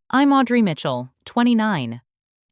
I'm Audrey Mitchell, 29,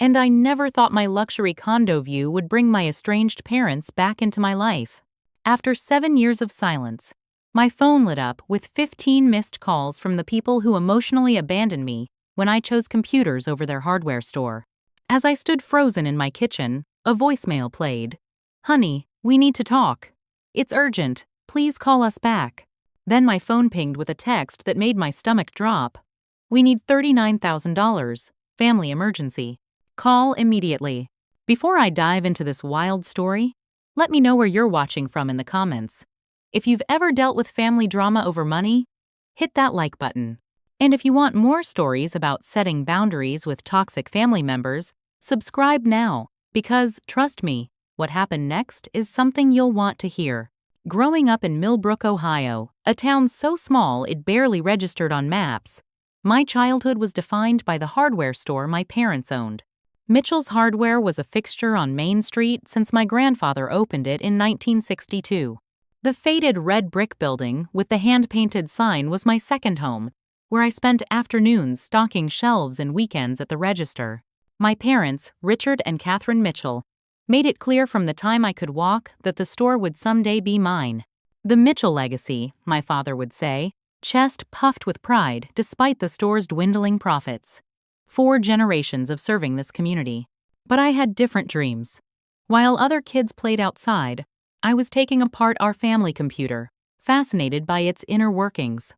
and I never thought my luxury condo view would bring my estranged parents back into my life. After 7 years of silence, my phone lit up with 15 missed calls from the people who emotionally abandoned me when I chose computers over their hardware store. As I stood frozen in my kitchen, a voicemail played. "Honey, we need to talk. It's urgent. Please call us back." Then my phone pinged with a text that made my stomach drop. "We need $39,000. Family emergency. Call immediately." Before I dive into this wild story, let me know where you're watching from in the comments. If you've ever dealt with family drama over money, hit that like button. And if you want more stories about setting boundaries with toxic family members, subscribe now, because, trust me, what happened next is something you'll want to hear. Growing up in Millbrook, Ohio, a town so small it barely registered on maps, my childhood was defined by the hardware store my parents owned. Mitchell's Hardware was a fixture on Main Street since my grandfather opened it in 1962. The faded red brick building with the hand-painted sign was my second home, where I spent afternoons stocking shelves and weekends at the register. My parents, Richard and Catherine Mitchell, made it clear from the time I could walk that the store would someday be mine. The Mitchell legacy, my father would say, chest puffed with pride despite the store's dwindling profits. 4 generations of serving this community. But I had different dreams. While other kids played outside, I was taking apart our family computer, fascinated by its inner workings.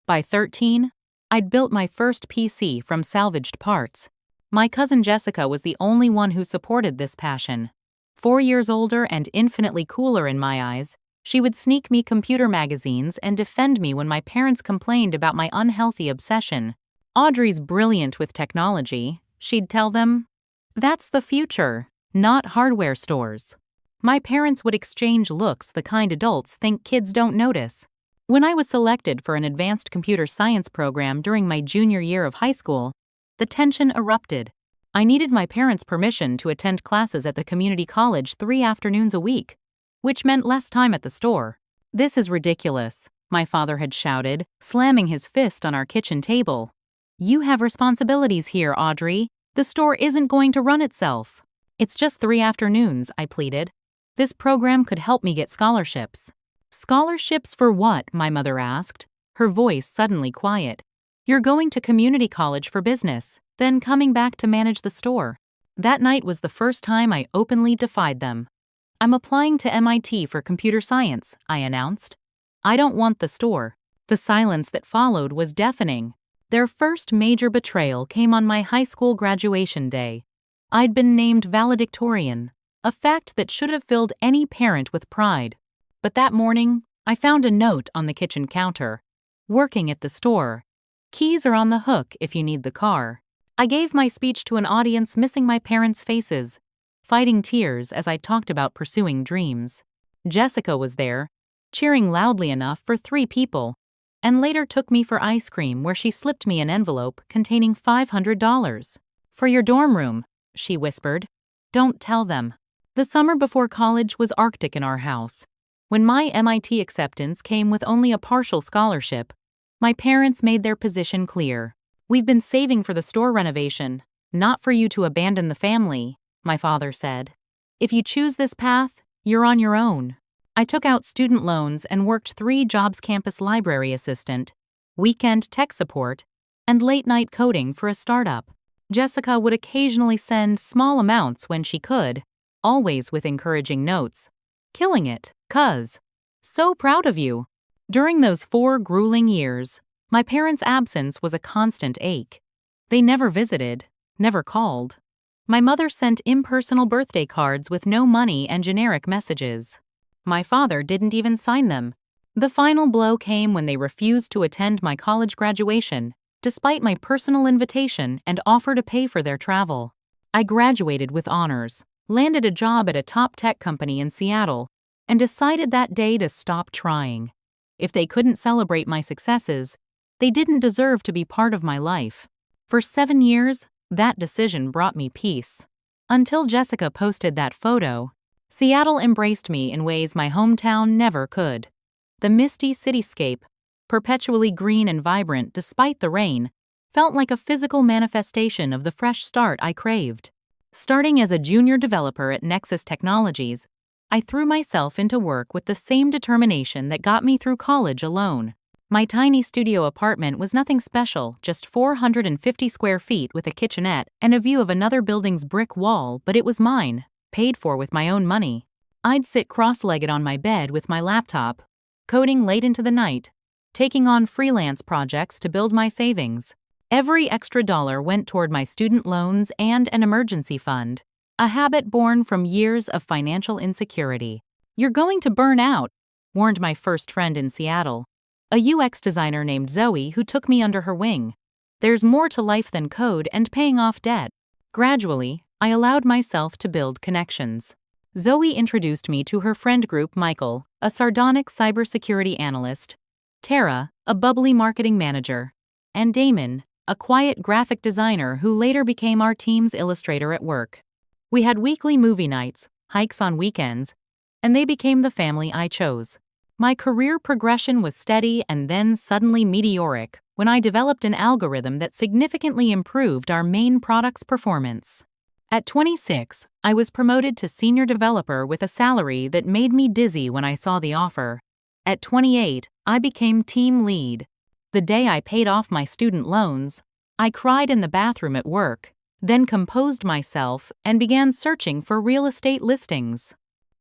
By 13, I'd built my first PC from salvaged parts. My cousin Jessica was the only one who supported this passion. 4 years older and infinitely cooler in my eyes, she would sneak me computer magazines and defend me when my parents complained about my unhealthy obsession. "Audrey's brilliant with technology," she'd tell them. "That's the future, not hardware stores." My parents would exchange looks the kind adults think kids don't notice. When I was selected for an advanced computer science program during my junior year of high school, the tension erupted. I needed my parents' permission to attend classes at the community college 3 afternoons a week, which meant less time at the store. "This is ridiculous," my father had shouted, slamming his fist on our kitchen table. "You have responsibilities here, Audrey. The store isn't going to run itself." "It's just 3 afternoons," I pleaded. "This program could help me get scholarships." "Scholarships for what?" my mother asked, her voice suddenly quiet. "You're going to community college for business, then coming back to manage the store." That night was the first time I openly defied them. "I'm applying to MIT for computer science," I announced. "I don't want the store." The silence that followed was deafening. Their first major betrayal came on my high school graduation day. I'd been named valedictorian, a fact that should have filled any parent with pride. But that morning, I found a note on the kitchen counter. "Working at the store. Keys are on the hook if you need the car." I gave my speech to an audience missing my parents' faces, fighting tears as I talked about pursuing dreams. Jessica was there, cheering loudly enough for 3 people, and later took me for ice cream where she slipped me an envelope containing $500. "For your dorm room," she whispered. "Don't tell them." The summer before college was Arctic in our house. When my MIT acceptance came with only a partial scholarship, my parents made their position clear. "We've been saving for the store renovation, not for you to abandon the family," my father said. "If you choose this path, you're on your own." I took out student loans and worked 3 jobs: campus library assistant, weekend tech support, and late-night coding for a startup. Jessica would occasionally send small amounts when she could, always with encouraging notes. "Killing it, cuz. So proud of you." During those 4 grueling years, my parents' absence was a constant ache. They never visited, never called. My mother sent impersonal birthday cards with no money and generic messages. My father didn't even sign them. The final blow came when they refused to attend my college graduation, despite my personal invitation and offer to pay for their travel. I graduated with honors, landed a job at a top tech company in Seattle, and decided that day to stop trying. If they couldn't celebrate my successes, they didn't deserve to be part of my life. For 7 years, that decision brought me peace. Until Jessica posted that photo, Seattle embraced me in ways my hometown never could. The misty cityscape, perpetually green and vibrant despite the rain, felt like a physical manifestation of the fresh start I craved. Starting as a junior developer at Nexus Technologies, I threw myself into work with the same determination that got me through college alone. My tiny studio apartment was nothing special, just 450 square feet with a kitchenette and a view of another building's brick wall, but it was mine, paid for with my own money. I'd sit cross-legged on my bed with my laptop, coding late into the night, taking on freelance projects to build my savings. Every extra dollar went toward my student loans and an emergency fund, a habit born from years of financial insecurity. "You're going to burn out," warned my first friend in Seattle, a UX designer named Zoe who took me under her wing. "There's more to life than code and paying off debt." Gradually, I allowed myself to build connections. Zoe introduced me to her friend group Michael, a sardonic cybersecurity analyst, Tara, a bubbly marketing manager, and Damon, a quiet graphic designer who later became our team's illustrator at work. We had weekly movie nights, hikes on weekends, and they became the family I chose. My career progression was steady and then suddenly meteoric when I developed an algorithm that significantly improved our main product's performance. At 26, I was promoted to senior developer with a salary that made me dizzy when I saw the offer. At 28, I became team lead. The day I paid off my student loans, I cried in the bathroom at work, then composed myself and began searching for real estate listings.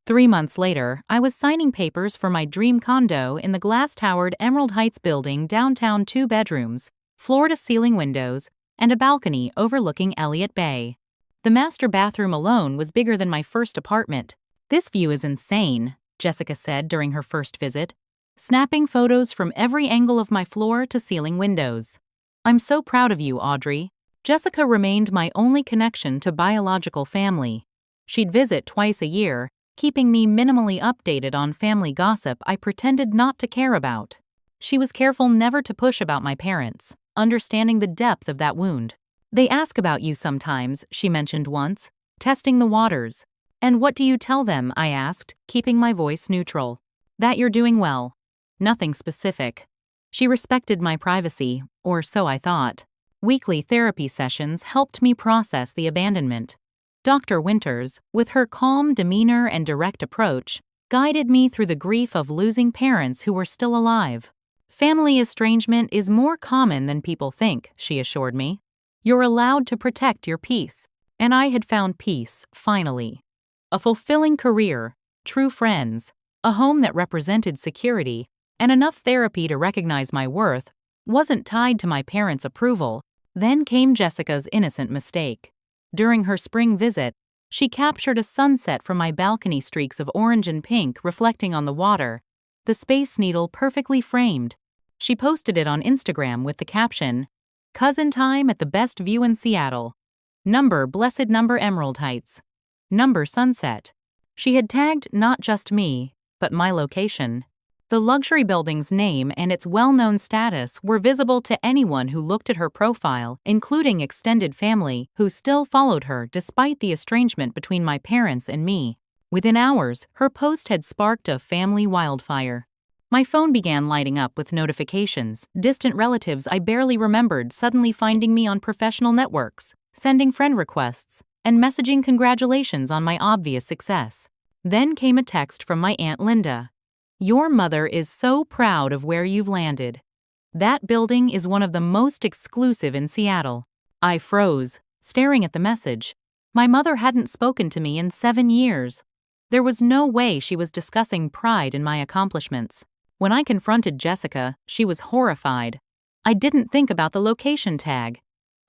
3 months later, I was signing papers for my dream condo in the glass-towered Emerald Heights building downtown, 2 bedrooms, floor-to-ceiling windows, and a balcony overlooking Elliott Bay. The master bathroom alone was bigger than my first apartment. "This view is insane," Jessica said during her first visit, snapping photos from every angle of my floor-to-ceiling windows. "I'm so proud of you, Audrey." Jessica remained my only connection to biological family. She'd visit twice a year, keeping me minimally updated on family gossip I pretended not to care about. She was careful never to push about my parents, understanding the depth of that wound. "They ask about you sometimes," she mentioned once, testing the waters. "And what do you tell them?" I asked, keeping my voice neutral. "That you're doing well." Nothing specific. She respected my privacy, or so I thought. Weekly therapy sessions helped me process the abandonment. Dr. Winters, with her calm demeanor and direct approach, guided me through the grief of losing parents who were still alive. "Family estrangement is more common than people think," she assured me. "You're allowed to protect your peace." And I had found peace, finally. A fulfilling career, true friends, a home that represented security, and enough therapy to recognize my worth wasn't tied to my parents' approval. Then came Jessica's innocent mistake. During her spring visit, she captured a sunset from my balcony, streaks of orange and pink reflecting on the water, the Space Needle perfectly framed. She posted it on Instagram with the caption, "Cousin time at the best view in Seattle. Number blessed number Emerald Heights. Number sunset." She had tagged not just me, but my location. The luxury building's name and its well-known status were visible to anyone who looked at her profile, including extended family who still followed her despite the estrangement between my parents and me. Within hours, her post had sparked a family wildfire. My phone began lighting up with notifications, distant relatives I barely remembered suddenly finding me on professional networks, sending friend requests, and messaging congratulations on my obvious success. Then came a text from my Aunt Linda. "Your mother is so proud of where you've landed. That building is one of the most exclusive in Seattle." I froze, staring at the message. My mother hadn't spoken to me in 7 years. There was no way she was discussing pride in my accomplishments. When I confronted Jessica, she was horrified. I didn't think about the location tag.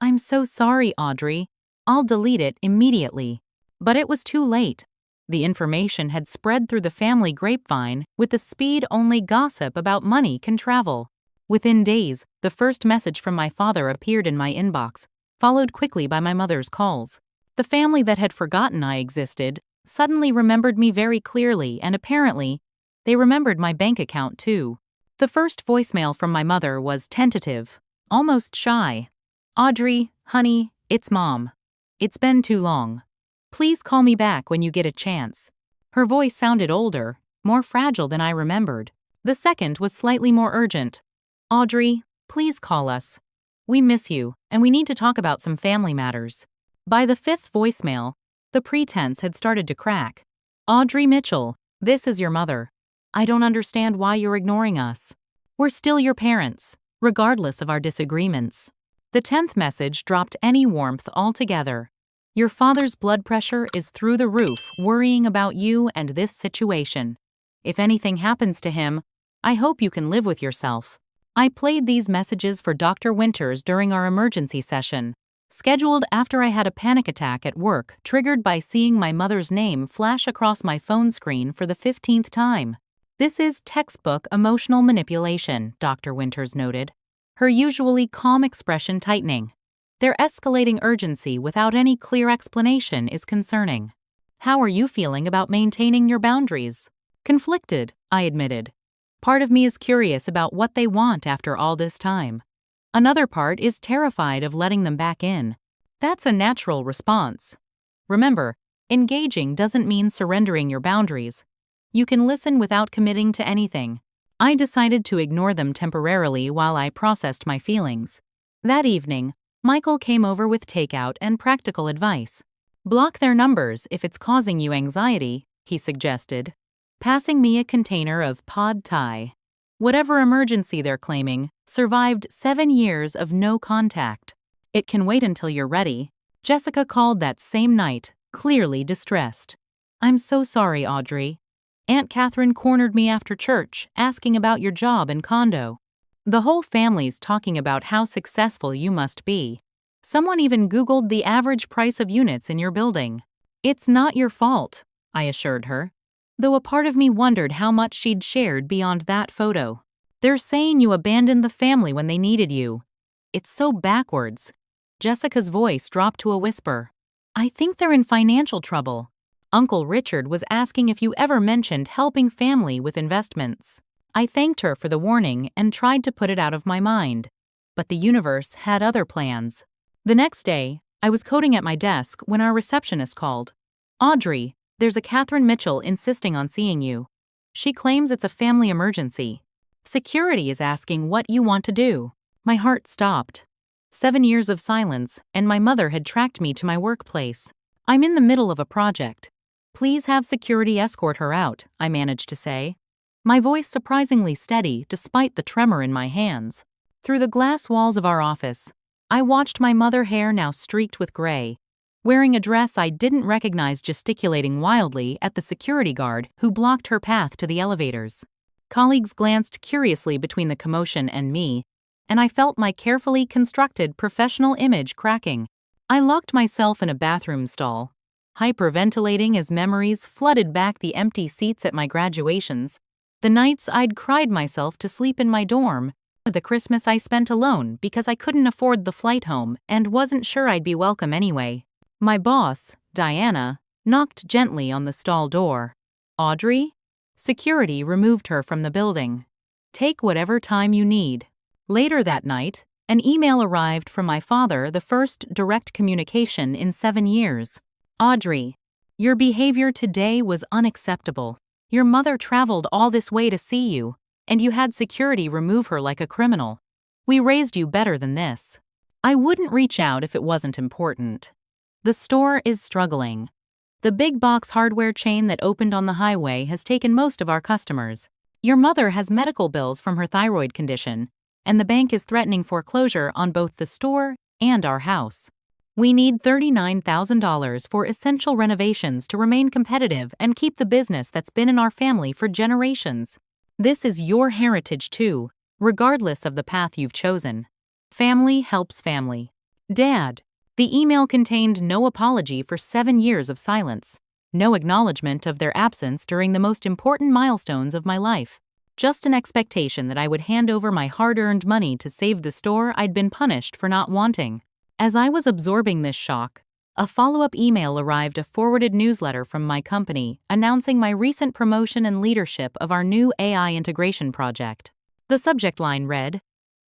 "I'm so sorry, Audrey. I'll delete it immediately." But it was too late. The information had spread through the family grapevine with the speed only gossip about money can travel. Within days, the first message from my father appeared in my inbox, followed quickly by my mother's calls. The family that had forgotten I existed suddenly remembered me very clearly, and apparently, they remembered my bank account too. The first voicemail from my mother was tentative, almost shy. "Audrey, honey, it's Mom. It's been too long. Please call me back when you get a chance." Her voice sounded older, more fragile than I remembered. The second was slightly more urgent. "Audrey, please call us. We miss you, and we need to talk about some family matters. By the fifth voicemail, the pretense had started to crack. Audrey Mitchell, this is your mother. I don't understand why you're ignoring us. We're still your parents, regardless of our disagreements. The 10th message dropped any warmth altogether. Your father's blood pressure is through the roof, worrying about you and this situation. If anything happens to him, I hope you can live with yourself. I played these messages for Dr. Winters during our emergency session, scheduled after I had a panic attack at work triggered by seeing my mother's name flash across my phone screen for the 15th time. This is textbook emotional manipulation, Dr. Winters noted, her usually calm expression tightening. Their escalating urgency without any clear explanation is concerning. How are you feeling about maintaining your boundaries? Conflicted, I admitted. Part of me is curious about what they want after all this time. Another part is terrified of letting them back in. That's a natural response. Remember, engaging doesn't mean surrendering your boundaries. You can listen without committing to anything. I decided to ignore them temporarily while I processed my feelings. That evening, Michael came over with takeout and practical advice. Block their numbers if it's causing you anxiety, he suggested, passing me a container of pad thai. Whatever emergency they're claiming survived 7 years of no contact. It can wait until you're ready. Jessica called that same night, clearly distressed. I'm so sorry, Audrey. Aunt Catherine cornered me after church, asking about your job and condo. The whole family's talking about how successful you must be. Someone even Googled the average price of units in your building. It's not your fault, I assured her, though a part of me wondered how much she'd shared beyond that photo. They're saying you abandoned the family when they needed you. It's so backwards. Jessica's voice dropped to a whisper. I think they're in financial trouble. Uncle Richard was asking if you ever mentioned helping family with investments. I thanked her for the warning and tried to put it out of my mind. But the universe had other plans. The next day, I was coding at my desk when our receptionist called. Audrey, there's a Catherine Mitchell insisting on seeing you. She claims it's a family emergency. Security is asking what you want to do. My heart stopped. 7 years of silence, and my mother had tracked me to my workplace. I'm in the middle of a project. Please have security escort her out, I managed to say. My voice surprisingly steady despite the tremor in my hands. Through the glass walls of our office, I watched my mother, hair now streaked with gray, wearing a dress I didn't recognize, gesticulating wildly at the security guard who blocked her path to the elevators. Colleagues glanced curiously between the commotion and me, and I felt my carefully constructed professional image cracking. I locked myself in a bathroom stall, hyperventilating as memories flooded back the empty seats at my graduations, the nights I'd cried myself to sleep in my dorm, the Christmas I spent alone because I couldn't afford the flight home and wasn't sure I'd be welcome anyway. My boss, Diana, knocked gently on the stall door. Audrey? Security removed her from the building. Take whatever time you need. Later that night, an email arrived from my father, the first direct communication in 7 years. Audrey, your behavior today was unacceptable. Your mother traveled all this way to see you, and you had security remove her like a criminal. We raised you better than this. I wouldn't reach out if it wasn't important. The store is struggling. The big box hardware chain that opened on the highway has taken most of our customers. Your mother has medical bills from her thyroid condition, and the bank is threatening foreclosure on both the store and our house. We need $39,000 for essential renovations to remain competitive and keep the business that's been in our family for generations. This is your heritage too, regardless of the path you've chosen. Family helps family. Dad. The email contained no apology for 7 years of silence, no acknowledgement of their absence during the most important milestones of my life, just an expectation that I would hand over my hard-earned money to save the store I'd been punished for not wanting. As I was absorbing this shock, a follow-up email arrived, a forwarded newsletter from my company announcing my recent promotion and leadership of our new AI integration project. The subject line read,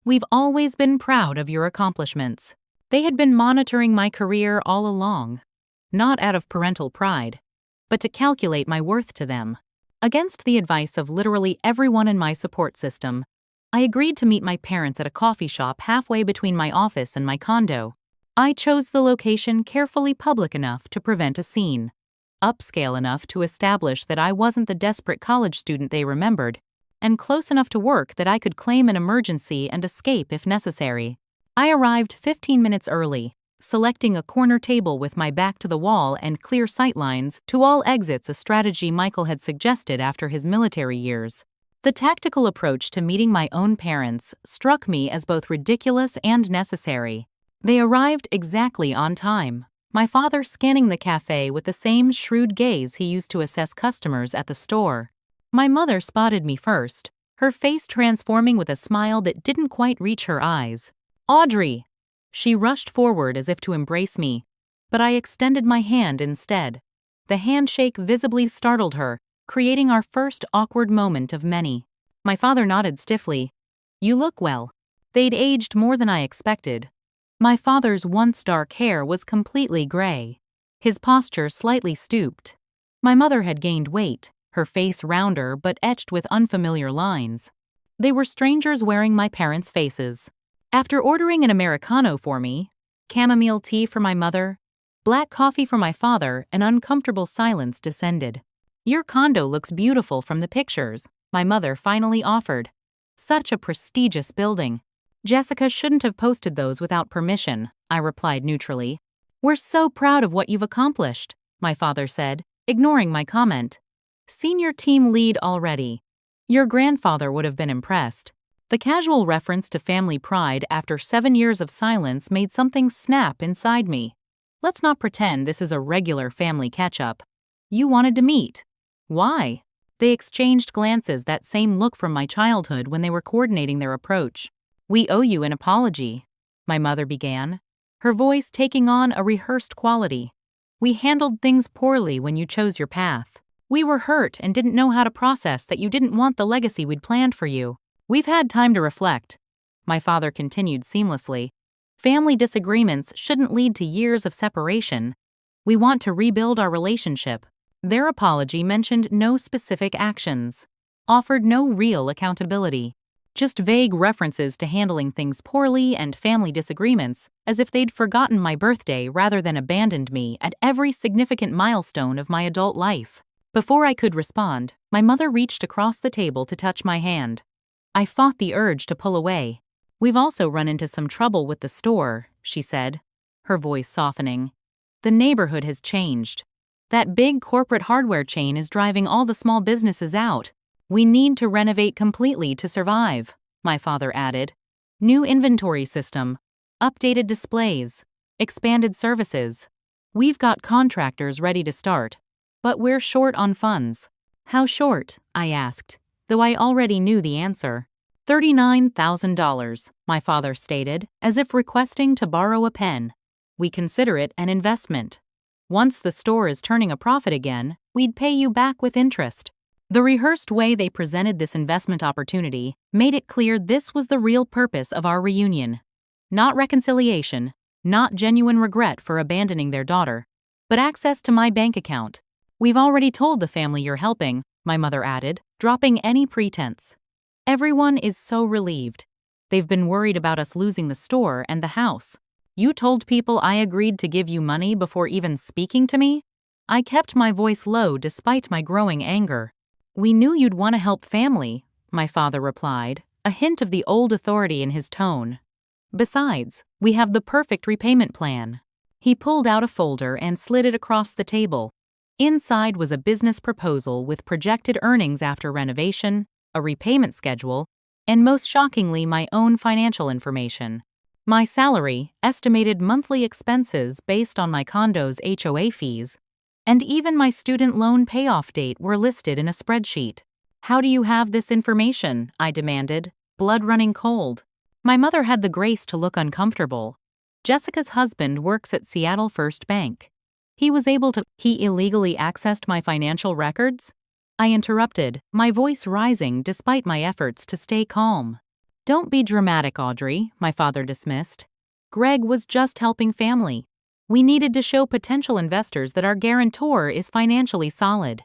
"We've always been proud of your accomplishments." They had been monitoring my career all along, not out of parental pride, but to calculate my worth to them. Against the advice of literally everyone in my support system, I agreed to meet my parents at a coffee shop halfway between my office and my condo. I chose the location carefully public enough to prevent a scene, upscale enough to establish that I wasn't the desperate college student they remembered, and close enough to work that I could claim an emergency and escape if necessary. I arrived 15 minutes early, selecting a corner table with my back to the wall and clear sightlines to all exits, a strategy Michael had suggested after his military years. The tactical approach to meeting my own parents struck me as both ridiculous and necessary. They arrived exactly on time, my father scanning the cafe with the same shrewd gaze he used to assess customers at the store. My mother spotted me first, her face transforming with a smile that didn't quite reach her eyes. "Audrey!" She rushed forward as if to embrace me, but I extended my hand instead. The handshake visibly startled her, creating our first awkward moment of many. My father nodded stiffly. "You look well." They'd aged more than I expected. My father's once dark hair was completely gray, his posture slightly stooped. My mother had gained weight, her face rounder but etched with unfamiliar lines. They were strangers wearing my parents' faces. After ordering an Americano for me, chamomile tea for my mother, black coffee for my father, an uncomfortable silence descended. "Your condo looks beautiful from the pictures," my mother finally offered. "Such a prestigious building." "Jessica shouldn't have posted those without permission," I replied neutrally. "We're so proud of what you've accomplished," my father said, ignoring my comment. "Senior team lead already. Your grandfather would have been impressed." The casual reference to family pride after 7 years of silence made something snap inside me. Let's not pretend this is a regular family catch-up. "You wanted to meet. Why?" They exchanged glances, that same look from my childhood when they were coordinating their approach. "We owe you an apology," my mother began, her voice taking on a rehearsed quality. "We handled things poorly when you chose your path. We were hurt and didn't know how to process that you didn't want the legacy we'd planned for you. We've had time to reflect," my father continued seamlessly. "Family disagreements shouldn't lead to years of separation. We want to rebuild our relationship." Their apology mentioned no specific actions, offered no real accountability. Just vague references to handling things poorly and family disagreements, as if they'd forgotten my birthday rather than abandoned me at every significant milestone of my adult life. Before I could respond, my mother reached across the table to touch my hand. I fought the urge to pull away. "We've also run into some trouble with the store," she said, her voice softening. "The neighborhood has changed. That big corporate hardware chain is driving all the small businesses out. We need to renovate completely to survive," my father added. "New inventory system, updated displays, expanded services. We've got contractors ready to start, but we're short on funds." "How short?" I asked, though I already knew the answer. $39,000, my father stated, as if requesting to borrow a pen. "We consider it an investment. Once the store is turning a profit again, we'd pay you back with interest." The rehearsed way they presented this investment opportunity made it clear this was the real purpose of our reunion. Not reconciliation, not genuine regret for abandoning their daughter, but access to my bank account. "We've already told the family you're helping," my mother added, dropping any pretense. "Everyone is so relieved. They've been worried about us losing the store and the house. You told people I agreed to give you money before even speaking to me?" I kept my voice low despite my growing anger. "We knew you'd want to help family," my father replied, a hint of the old authority in his tone. "Besides, we have the perfect repayment plan." He pulled out a folder and slid it across the table. Inside was a business proposal with projected earnings after renovation, a repayment schedule, and most shockingly, my own financial information. My salary, estimated monthly expenses based on my condo's HOA fees, and even my student loan payoff date were listed in a spreadsheet. "How do you have this information?" I demanded, blood running cold. My mother had the grace to look uncomfortable. "Jessica's husband works at Seattle First Bank. He illegally accessed my financial records?" I interrupted, my voice rising despite my efforts to stay calm. "Don't be dramatic, Audrey," my father dismissed. "Greg was just helping family. We needed to show potential investors that our guarantor is financially solid."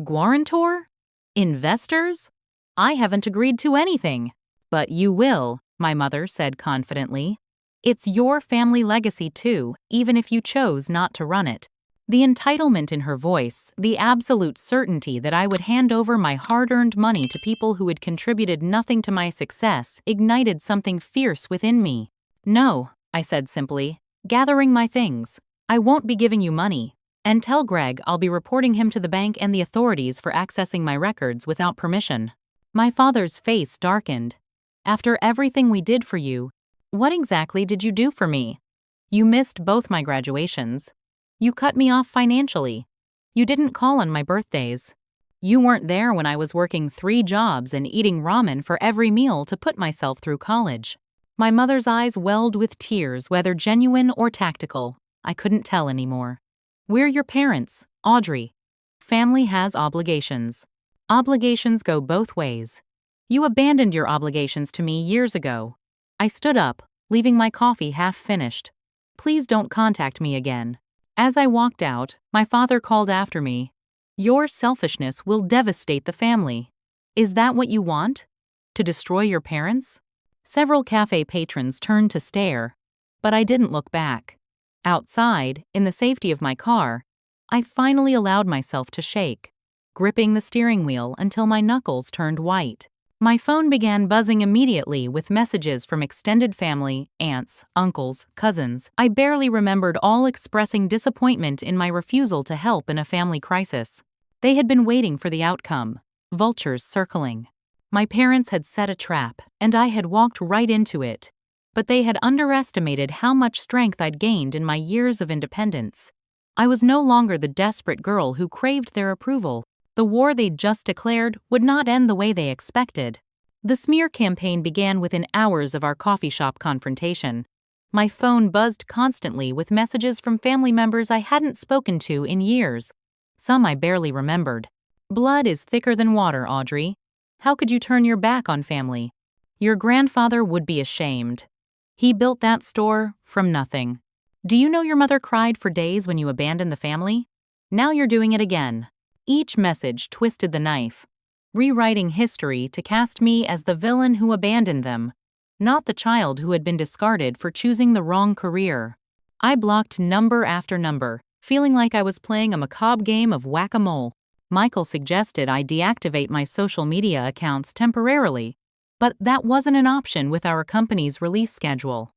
"Guarantor? Investors? I haven't agreed to anything." But you will, my mother said confidently. It's your family legacy too, even if you chose not to run it. The entitlement in her voice, the absolute certainty that I would hand over my hard-earned money to people who had contributed nothing to my success, ignited something fierce within me. No, I said simply, gathering my things. I won't be giving you money. And tell Greg I'll be reporting him to the bank and the authorities for accessing my records without permission. My father's face darkened. After everything we did for you, what exactly did you do for me? You missed both my graduations. You cut me off financially. You didn't call on my birthdays. You weren't there when I was working 3 jobs and eating ramen for every meal to put myself through college. My mother's eyes welled with tears, whether genuine or tactical. I couldn't tell anymore. We're your parents, Audrey. Family has obligations. Obligations go both ways. You abandoned your obligations to me years ago. I stood up, leaving my coffee half finished. Please don't contact me again. As I walked out, my father called after me. Your selfishness will devastate the family. Is that what you want? To destroy your parents? Several cafe patrons turned to stare, but I didn't look back. Outside, in the safety of my car, I finally allowed myself to shake, gripping the steering wheel until my knuckles turned white. My phone began buzzing immediately with messages from extended family, aunts, uncles, cousins. I barely remembered, all expressing disappointment in my refusal to help in a family crisis. They had been waiting for the outcome, vultures circling. My parents had set a trap, and I had walked right into it. But they had underestimated how much strength I'd gained in my years of independence. I was no longer the desperate girl who craved their approval. The war they'd just declared would not end the way they expected. The smear campaign began within hours of our coffee shop confrontation. My phone buzzed constantly with messages from family members I hadn't spoken to in years. Some I barely remembered. Blood is thicker than water, Audrey. How could you turn your back on family? Your grandfather would be ashamed. He built that store from nothing. Do you know your mother cried for days when you abandoned the family? Now you're doing it again. Each message twisted the knife, rewriting history to cast me as the villain who abandoned them, not the child who had been discarded for choosing the wrong career. I blocked number after number, feeling like I was playing a macabre game of whack-a-mole. Michael suggested I deactivate my social media accounts temporarily, but that wasn't an option with our company's release schedule.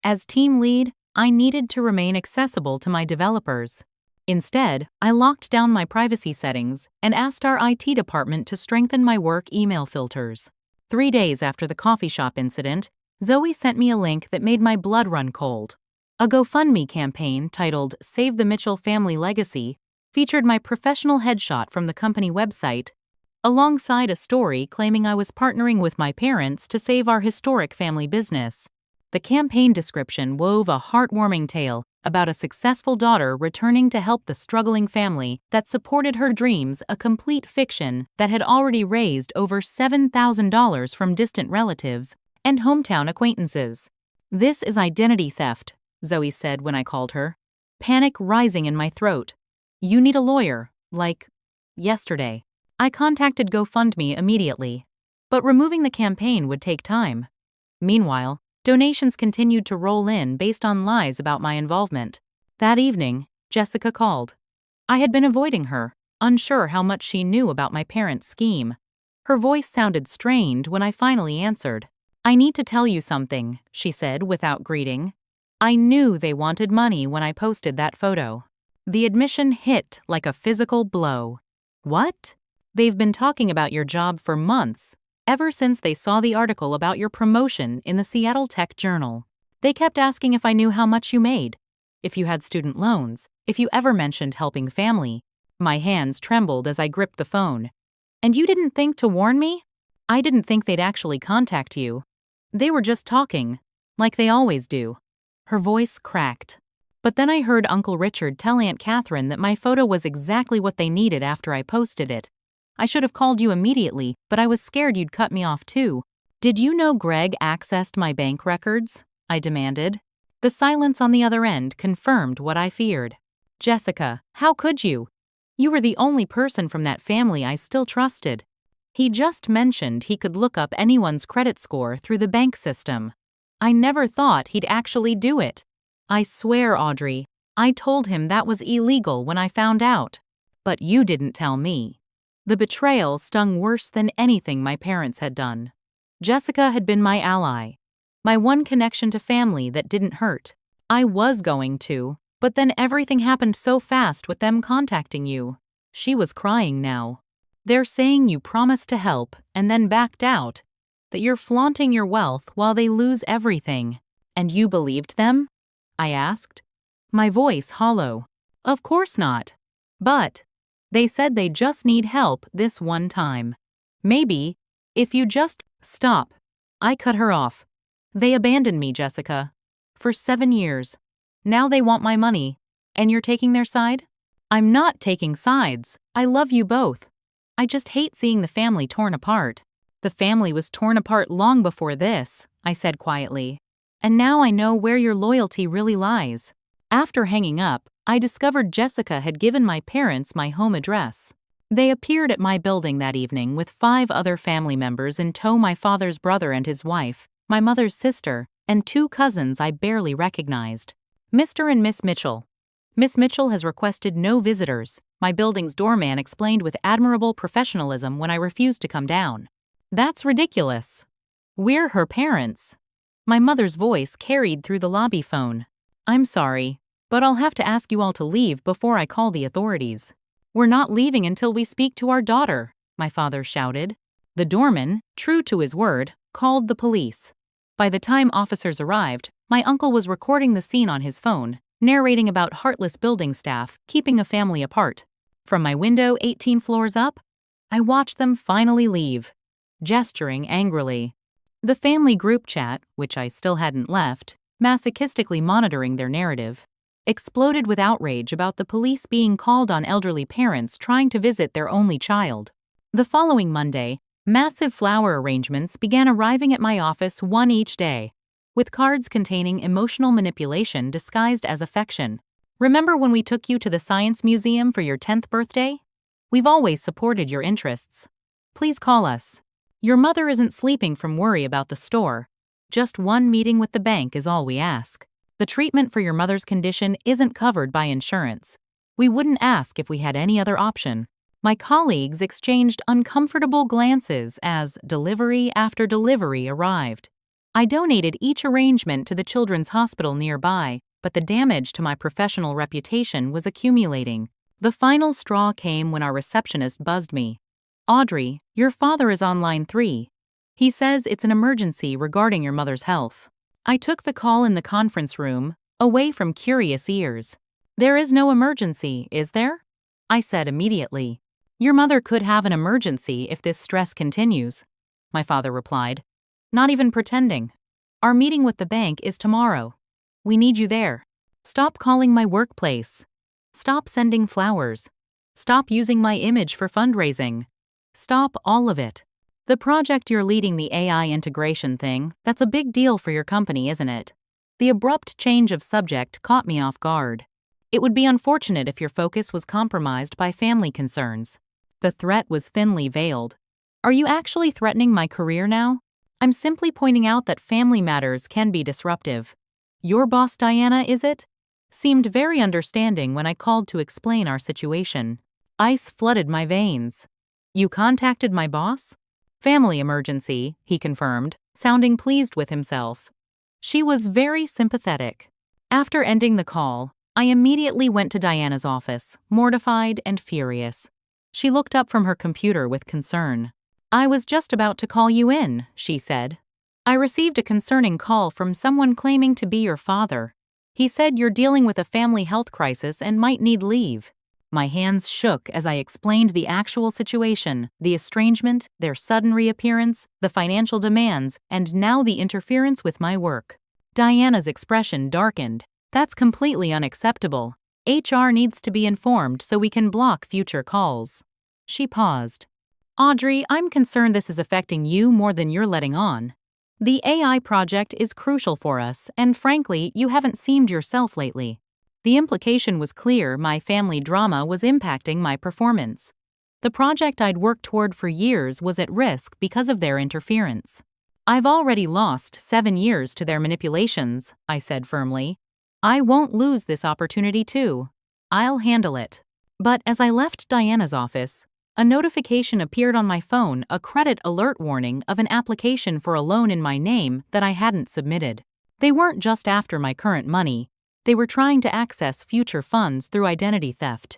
As team lead, I needed to remain accessible to my developers. Instead, I locked down my privacy settings and asked our IT department to strengthen my work email filters. 3 days after the coffee shop incident, Zoe sent me a link that made my blood run cold. A GoFundMe campaign titled Save the Mitchell Family Legacy featured my professional headshot from the company website, alongside a story claiming I was partnering with my parents to save our historic family business. The campaign description wove a heartwarming tale about a successful daughter returning to help the struggling family that supported her dreams, a complete fiction that had already raised over $7,000 from distant relatives and hometown acquaintances. This is identity theft, Zoe said when I called her, panic rising in my throat. You need a lawyer, like yesterday. I contacted GoFundMe immediately, but removing the campaign would take time. Meanwhile, donations continued to roll in based on lies about my involvement. That evening, Jessica called. I had been avoiding her, unsure how much she knew about my parents' scheme. Her voice sounded strained when I finally answered. I need to tell you something, she said without greeting. I knew they wanted money when I posted that photo. The admission hit like a physical blow. What? They've been talking about your job for months. Ever since they saw the article about your promotion in the Seattle Tech Journal. They kept asking if I knew how much you made, if you had student loans, if you ever mentioned helping family. My hands trembled as I gripped the phone. And you didn't think to warn me? I didn't think they'd actually contact you. They were just talking, like they always do. Her voice cracked. But then I heard Uncle Richard tell Aunt Catherine that my photo was exactly what they needed after I posted it. I should have called you immediately, but I was scared you'd cut me off too. Did you know Greg accessed my bank records? I demanded. The silence on the other end confirmed what I feared. Jessica, how could you? You were the only person from that family I still trusted. He just mentioned he could look up anyone's credit score through the bank system. I never thought he'd actually do it. I swear, Audrey, I told him that was illegal when I found out. But you didn't tell me. The betrayal stung worse than anything my parents had done. Jessica had been my ally, my one connection to family that didn't hurt. I was going to, but then everything happened so fast with them contacting you. She was crying now. They're saying you promised to help and then backed out, that you're flaunting your wealth while they lose everything. And you believed them? I asked, my voice hollow. Of course not. But they said they just need help this one time. Maybe, if you just stop. I cut her off. They abandoned me, Jessica. For 7 years. Now they want my money. And you're taking their side? I'm not taking sides. I love you both. I just hate seeing the family torn apart. The family was torn apart long before this, I said quietly. And now I know where your loyalty really lies. After hanging up, I discovered Jessica had given my parents my home address. They appeared at my building that evening with 5 other family members in tow: my father's brother and his wife, my mother's sister, and 2 cousins I barely recognized. Mr. and Miss Mitchell. Miss Mitchell has requested no visitors, my building's doorman explained with admirable professionalism when I refused to come down. That's ridiculous. We're her parents. My mother's voice carried through the lobby phone. I'm sorry, but I'll have to ask you all to leave before I call the authorities. We're not leaving until we speak to our daughter, my father shouted. The doorman, true to his word, called the police. By the time officers arrived, my uncle was recording the scene on his phone, narrating about heartless building staff keeping a family apart. From my window 18 floors up, I watched them finally leave, gesturing angrily. The family group chat, which I still hadn't left, masochistically monitoring their narrative, exploded with outrage about the police being called on elderly parents trying to visit their only child. The following Monday, massive flower arrangements began arriving at my office, one each day, with cards containing emotional manipulation disguised as affection. Remember when we took you to the Science Museum for your 10th birthday? We've always supported your interests. Please call us. Your mother isn't sleeping from worry about the store. Just one meeting with the bank is all we ask. The treatment for your mother's condition isn't covered by insurance. We wouldn't ask if we had any other option. My colleagues exchanged uncomfortable glances as delivery after delivery arrived. I donated each arrangement to the children's hospital nearby, but the damage to my professional reputation was accumulating. The final straw came when our receptionist buzzed me. Audrey, your father is on line 3. He says it's an emergency regarding your mother's health. I took the call in the conference room, away from curious ears. There is no emergency, is there? I said immediately. Your mother could have an emergency if this stress continues, my father replied. Not even pretending. Our meeting with the bank is tomorrow. We need you there. Stop calling my workplace. Stop sending flowers. Stop using my image for fundraising. Stop all of it. The project you're leading, the AI integration thing, that's a big deal for your company, isn't it? The abrupt change of subject caught me off guard. It would be unfortunate if your focus was compromised by family concerns. The threat was thinly veiled. Are you actually threatening my career now? I'm simply pointing out that family matters can be disruptive. Your boss, Diana, is it? Seemed very understanding when I called to explain our situation. Ice flooded my veins. You contacted my boss? Family emergency, he confirmed, sounding pleased with himself. She was very sympathetic. After ending the call, I immediately went to Diana's office, mortified and furious. She looked up from her computer with concern. I was just about to call you in, she said. I received a concerning call from someone claiming to be your father. He said you're dealing with a family health crisis and might need leave. My hands shook as I explained the actual situation, the estrangement, their sudden reappearance, the financial demands, and now the interference with my work. Diana's expression darkened. That's completely unacceptable. HR needs to be informed so we can block future calls. She paused. Audrey, I'm concerned this is affecting you more than you're letting on. The AI project is crucial for us, and frankly, you haven't seemed yourself lately. The implication was clear: my family drama was impacting my performance. The project I'd worked toward for years was at risk because of their interference. "I've already lost 7 years to their manipulations," I said firmly. "I won't lose this opportunity too. I'll handle it." But as I left Diana's office, a notification appeared on my phone, a credit alert warning of an application for a loan in my name that I hadn't submitted. They weren't just after my current money, they were trying to access future funds through identity theft.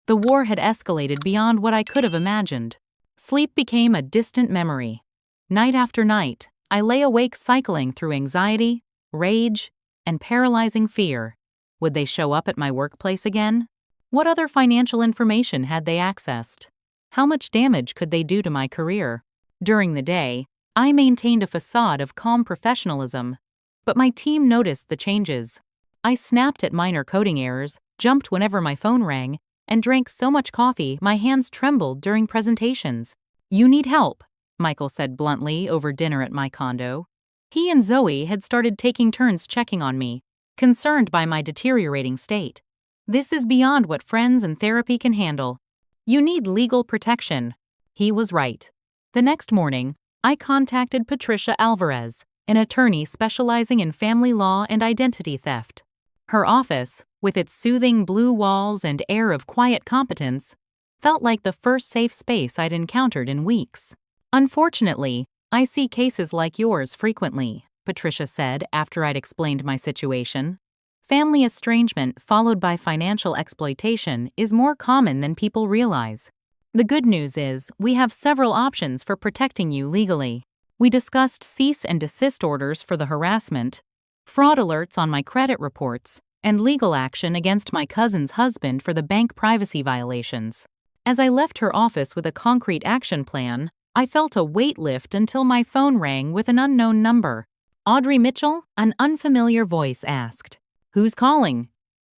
The war had escalated beyond what I could have imagined. Sleep became a distant memory. Night after night, I lay awake cycling through anxiety, rage, and paralyzing fear. Would they show up at my workplace again? What other financial information had they accessed? How much damage could they do to my career? During the day, I maintained a facade of calm professionalism, but my team noticed the changes. I snapped at minor coding errors, jumped whenever my phone rang, and drank so much coffee my hands trembled during presentations. "You need help," Michael said bluntly over dinner at my condo. He and Zoe had started taking turns checking on me, concerned by my deteriorating state. "This is beyond what friends and therapy can handle. You need legal protection." He was right. The next morning, I contacted Patricia Alvarez, an attorney specializing in family law and identity theft. Her office, with its soothing blue walls and air of quiet competence, felt like the first safe space I'd encountered in weeks. "Unfortunately, I see cases like yours frequently," Patricia said after I'd explained my situation. "Family estrangement followed by financial exploitation is more common than people realize. The good news is we have several options for protecting you legally. We discussed cease and desist orders for the harassment, fraud alerts on my credit reports, and legal action against my cousin's husband for the bank privacy violations." As I left her office with a concrete action plan, I felt a weight lift until my phone rang with an unknown number. "Audrey Mitchell?" an unfamiliar voice asked. "Who's calling?"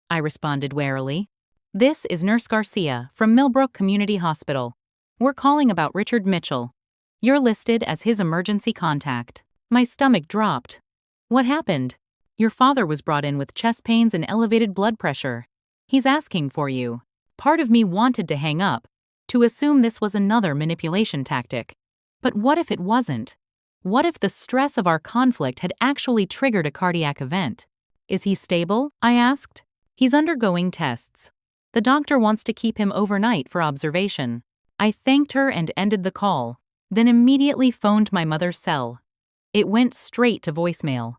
I responded warily. "This is Nurse Garcia from Millbrook Community Hospital. We're calling about Richard Mitchell. You're listed as his emergency contact." My stomach dropped. "What happened?" "Your father was brought in with chest pains and elevated blood pressure. He's asking for you." Part of me wanted to hang up, to assume this was another manipulation tactic. But what if it wasn't? What if the stress of our conflict had actually triggered a cardiac event? "Is he stable?" I asked. "He's undergoing tests. The doctor wants to keep him overnight for observation." I thanked her and ended the call, then immediately phoned my mother's cell. It went straight to voicemail.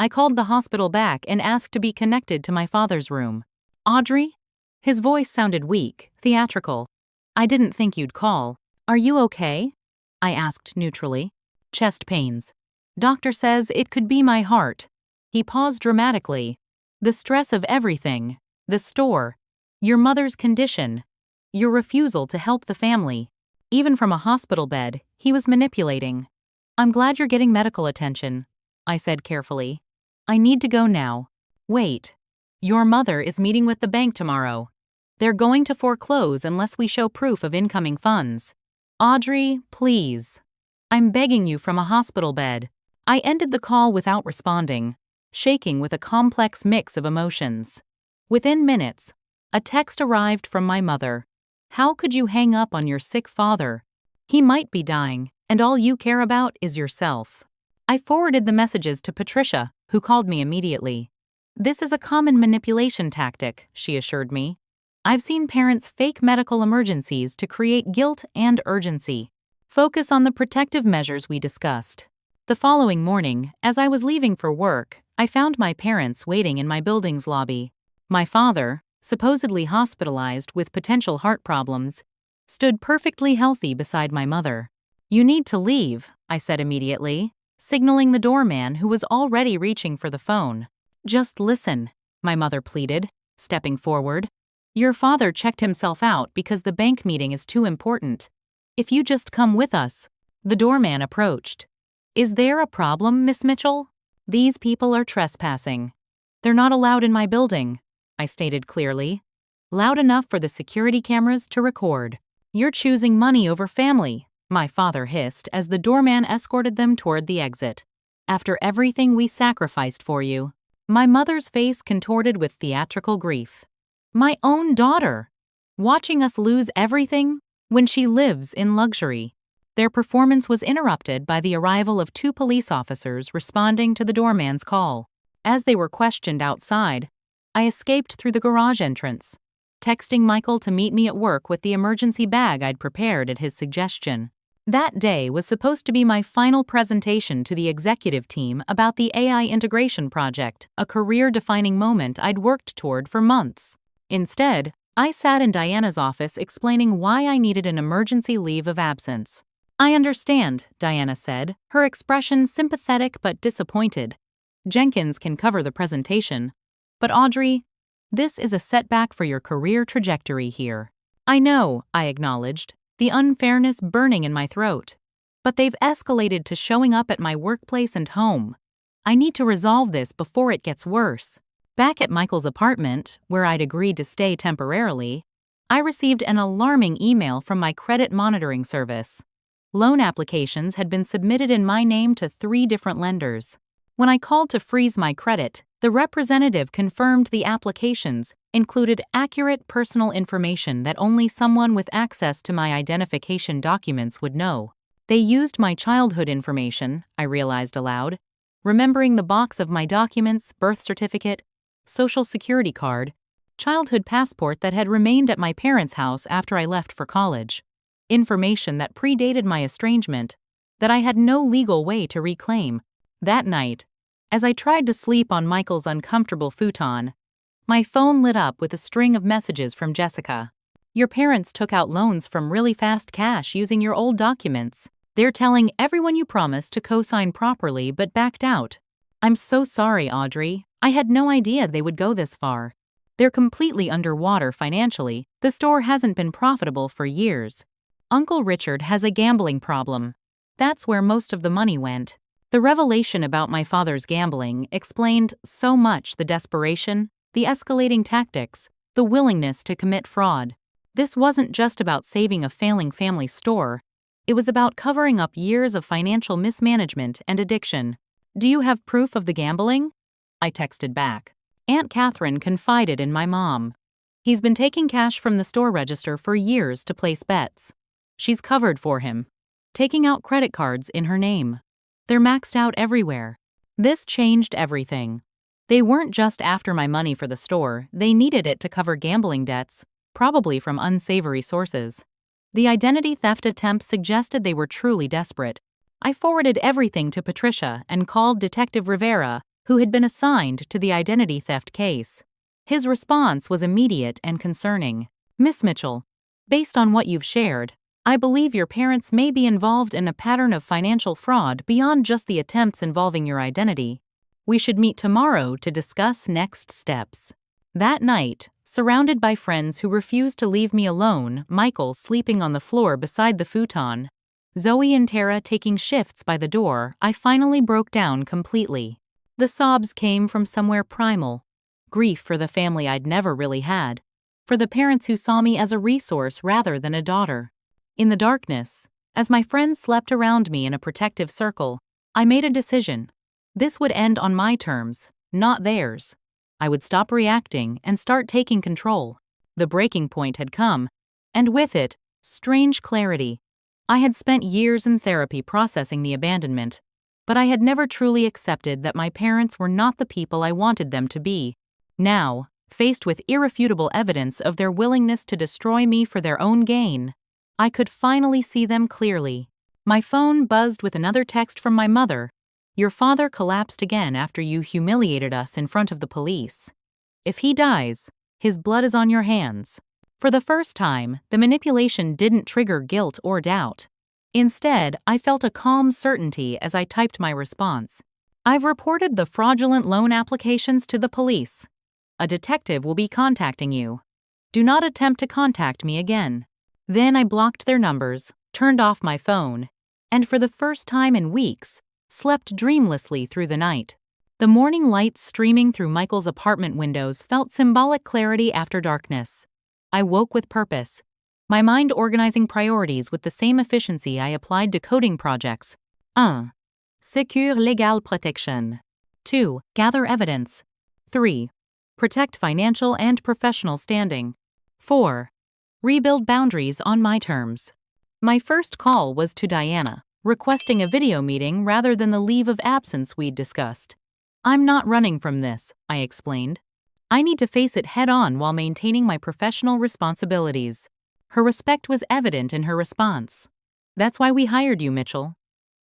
I called the hospital back and asked to be connected to my father's room. "Audrey?" His voice sounded weak, theatrical. "I didn't think you'd call. Are you okay?" I asked neutrally. "Chest pains. Doctor says it could be my heart." He paused dramatically. "The stress of everything. The store. Your mother's condition. Your refusal to help the family. Even from a hospital bed, he was manipulating." "I'm glad you're getting medical attention," I said carefully. "I need to go now." "Wait. Your mother is meeting with the bank tomorrow. They're going to foreclose unless we show proof of incoming funds." "Audrey, please. I'm begging you from a hospital bed." I ended the call without responding, shaking with a complex mix of emotions. Within minutes, a text arrived from my mother. "How could you hang up on your sick father? He might be dying, and all you care about is yourself." I forwarded the messages to Patricia, who called me immediately. "This is a common manipulation tactic," she assured me. "I've seen parents fake medical emergencies to create guilt and urgency. Focus on the protective measures we discussed." The following morning, as I was leaving for work, I found my parents waiting in my building's lobby. My father, supposedly hospitalized with potential heart problems, stood perfectly healthy beside my mother. "You need to leave," I said immediately, signaling the doorman who was already reaching for the phone. "Just listen," my mother pleaded, stepping forward. "Your father checked himself out because the bank meeting is too important. If you just come with us." The doorman approached. "Is there a problem, Miss Mitchell?" "These people are trespassing. They're not allowed in my building," I stated clearly. "Loud enough for the security cameras to record." "You're choosing money over family," my father hissed as the doorman escorted them toward the exit. "After everything we sacrificed for you." My mother's face contorted with theatrical grief. "My own daughter! Watching us lose everything? when she lives in luxury. Their performance was interrupted by the arrival of two police officers responding to the doorman's call. As they were questioned outside, I escaped through the garage entrance, texting Michael to meet me at work with the emergency bag I'd prepared at his suggestion. That day was supposed to be my final presentation to the executive team about the AI integration project, a career-defining moment I'd worked toward for months. Instead, I sat in Diana's office explaining why I needed an emergency leave of absence. "I understand," Diana said, her expression sympathetic but disappointed. "Jenkins can cover the presentation. But Audrey, this is a setback for your career trajectory here." "I know," I acknowledged, the unfairness burning in my throat. "But they've escalated to showing up at my workplace and home. I need to resolve this before it gets worse." Back at Michael's apartment, where I'd agreed to stay temporarily, I received an alarming email from my credit monitoring service. Loan applications had been submitted in my name to 3 different lenders. When I called to freeze my credit, the representative confirmed the applications included accurate personal information that only someone with access to my identification documents would know. They used my childhood information, I realized aloud, remembering the box of my documents, birth certificate, social security card, childhood passport that had remained at my parents' house after I left for college. Information that predated my estrangement, that I had no legal way to reclaim. That night, as I tried to sleep on Michael's uncomfortable futon, my phone lit up with a string of messages from Jessica. "Your parents took out loans from really fast cash using your old documents. They're telling everyone you promised to co-sign properly but backed out. I'm so sorry, Audrey. I had no idea they would go this far. They're completely underwater financially. The store hasn't been profitable for years. Uncle Richard has a gambling problem. That's where most of the money went." The revelation about my father's gambling explained so much: the desperation, the escalating tactics, the willingness to commit fraud. This wasn't just about saving a failing family store. It was about covering up years of financial mismanagement and addiction. "Do you have proof of the gambling?" I texted back. Aunt Catherine confided in my mom. "He's been taking cash from the store register for years to place bets. She's covered for him, taking out credit cards in her name. They're maxed out everywhere." This changed everything. They weren't just after my money for the store, they needed it to cover gambling debts, probably from unsavory sources. The identity theft attempts suggested they were truly desperate. I forwarded everything to Patricia and called Detective Rivera, who had been assigned to the identity theft case. His response was immediate and concerning. "Miss Mitchell, based on what you've shared, I believe your parents may be involved in a pattern of financial fraud beyond just the attempts involving your identity. We should meet tomorrow to discuss next steps." That night, surrounded by friends who refused to leave me alone, Michael sleeping on the floor beside the futon, Zoe and Tara taking shifts by the door, I finally broke down completely. The sobs came from somewhere primal. Grief for the family I'd never really had. For the parents who saw me as a resource rather than a daughter. In the darkness, as my friends slept around me in a protective circle, I made a decision. This would end on my terms, not theirs. I would stop reacting and start taking control. The breaking point had come, and with it, strange clarity. I had spent years in therapy processing the abandonment, but I had never truly accepted that my parents were not the people I wanted them to be. Now, faced with irrefutable evidence of their willingness to destroy me for their own gain, I could finally see them clearly. My phone buzzed with another text from my mother. "Your father collapsed again after you humiliated us in front of the police. If he dies, his blood is on your hands." For the first time, the manipulation didn't trigger guilt or doubt. Instead, I felt a calm certainty as I typed my response. "I've reported the fraudulent loan applications to the police. A detective will be contacting you. Do not attempt to contact me again." Then I blocked their numbers, turned off my phone, and for the first time in weeks, slept dreamlessly through the night. The morning light streaming through Michael's apartment windows felt symbolic clarity after darkness. I woke with purpose, my mind organizing priorities with the same efficiency I applied to coding projects. 1. Secure legal protection. 2. Gather evidence. 3. Protect financial and professional standing. 4. rebuild boundaries on my terms. My first call was to Diana, requesting a video meeting rather than the leave of absence we'd discussed. I'm not running from this, I explained. I need to face it head on while maintaining my professional responsibilities. Her respect was evident in her response. That's why we hired you, Mitchell.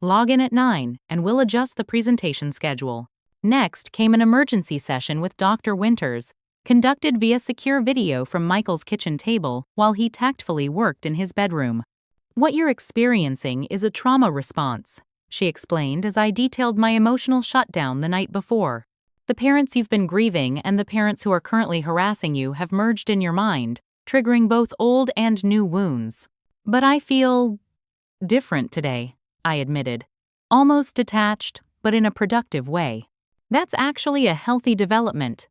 Log in at 9, and we'll adjust the presentation schedule. Next came an emergency session with Dr. Winters, conducted via secure video from Michael's kitchen table while he tactfully worked in his bedroom. What you're experiencing is a trauma response, she explained as I detailed my emotional shutdown the night before. The parents you've been grieving and the parents who are currently harassing you have merged in your mind, triggering both old and new wounds. But I feel different today, I admitted. Almost detached, but in a productive way. That's actually a healthy development.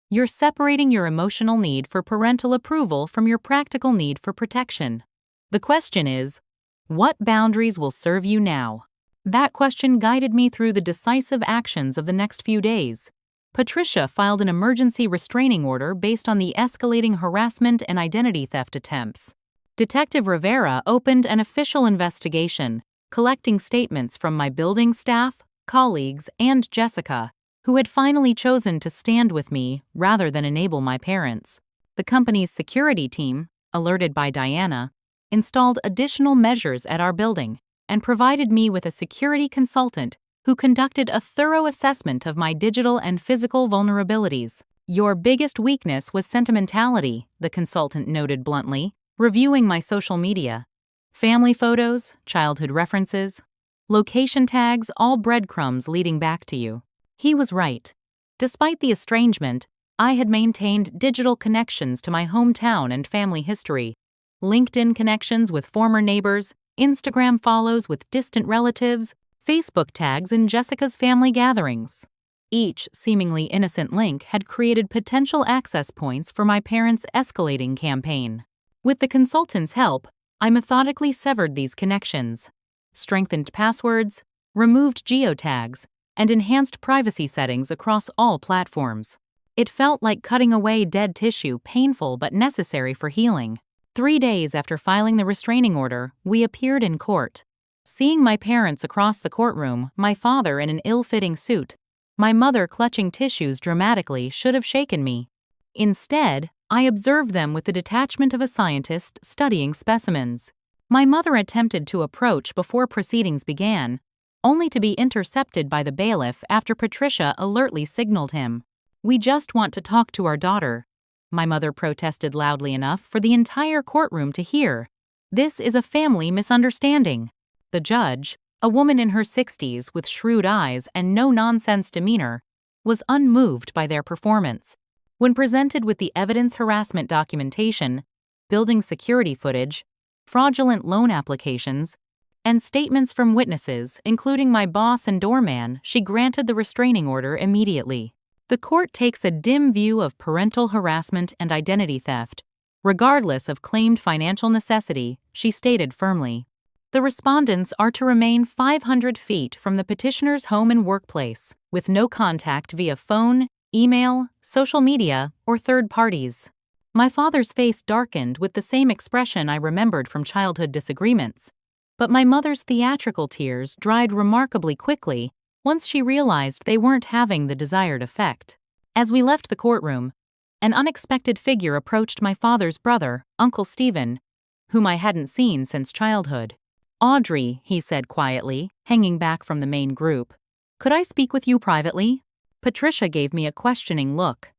You're separating your emotional need for parental approval from your practical need for protection. The question is, what boundaries will serve you now? That question guided me through the decisive actions of the next few days. Patricia filed an emergency restraining order based on the escalating harassment and identity theft attempts. Detective Rivera opened an official investigation, collecting statements from my building staff, colleagues, and Jessica, who had finally chosen to stand with me rather than enable my parents. The company's security team, alerted by Diana, installed additional measures at our building and provided me with a security consultant who conducted a thorough assessment of my digital and physical vulnerabilities. Your biggest weakness was sentimentality, the consultant noted bluntly, reviewing my social media. Family photos, childhood references, location tags, all breadcrumbs leading back to you. He was right. Despite the estrangement, I had maintained digital connections to my hometown and family history, LinkedIn connections with former neighbors, Instagram follows with distant relatives, Facebook tags in Jessica's family gatherings. Each seemingly innocent link had created potential access points for my parents' escalating campaign. With the consultant's help, I methodically severed these connections, strengthened passwords, removed geotags, and enhanced privacy settings across all platforms. It felt like cutting away dead tissue, painful but necessary for healing. 3 days after filing the restraining order, we appeared in court. Seeing my parents across the courtroom, my father in an ill-fitting suit, my mother clutching tissues dramatically, should have shaken me. Instead, I observed them with the detachment of a scientist studying specimens. My mother attempted to approach before proceedings began, only to be intercepted by the bailiff after Patricia alertly signaled him. "We just want to talk to our daughter," my mother protested loudly enough for the entire courtroom to hear. "This is a family misunderstanding." The judge, a woman in her 60s with shrewd eyes and no-nonsense demeanor, was unmoved by their performance. When presented with the evidence harassment documentation, building security footage, fraudulent loan applications, and statements from witnesses, including my boss and doorman, she granted the restraining order immediately. The court takes a dim view of parental harassment and identity theft, regardless of claimed financial necessity, she stated firmly. The respondents are to remain 500 feet from the petitioner's home and workplace, with no contact via phone, email, social media, or third parties. My father's face darkened with the same expression I remembered from childhood disagreements, but my mother's theatrical tears dried remarkably quickly once she realized they weren't having the desired effect. As we left the courtroom, an unexpected figure approached my father's brother, Uncle Stephen, whom I hadn't seen since childhood. "Audrey," he said quietly, hanging back from the main group, "could I speak with you privately?" Patricia gave me a questioning look.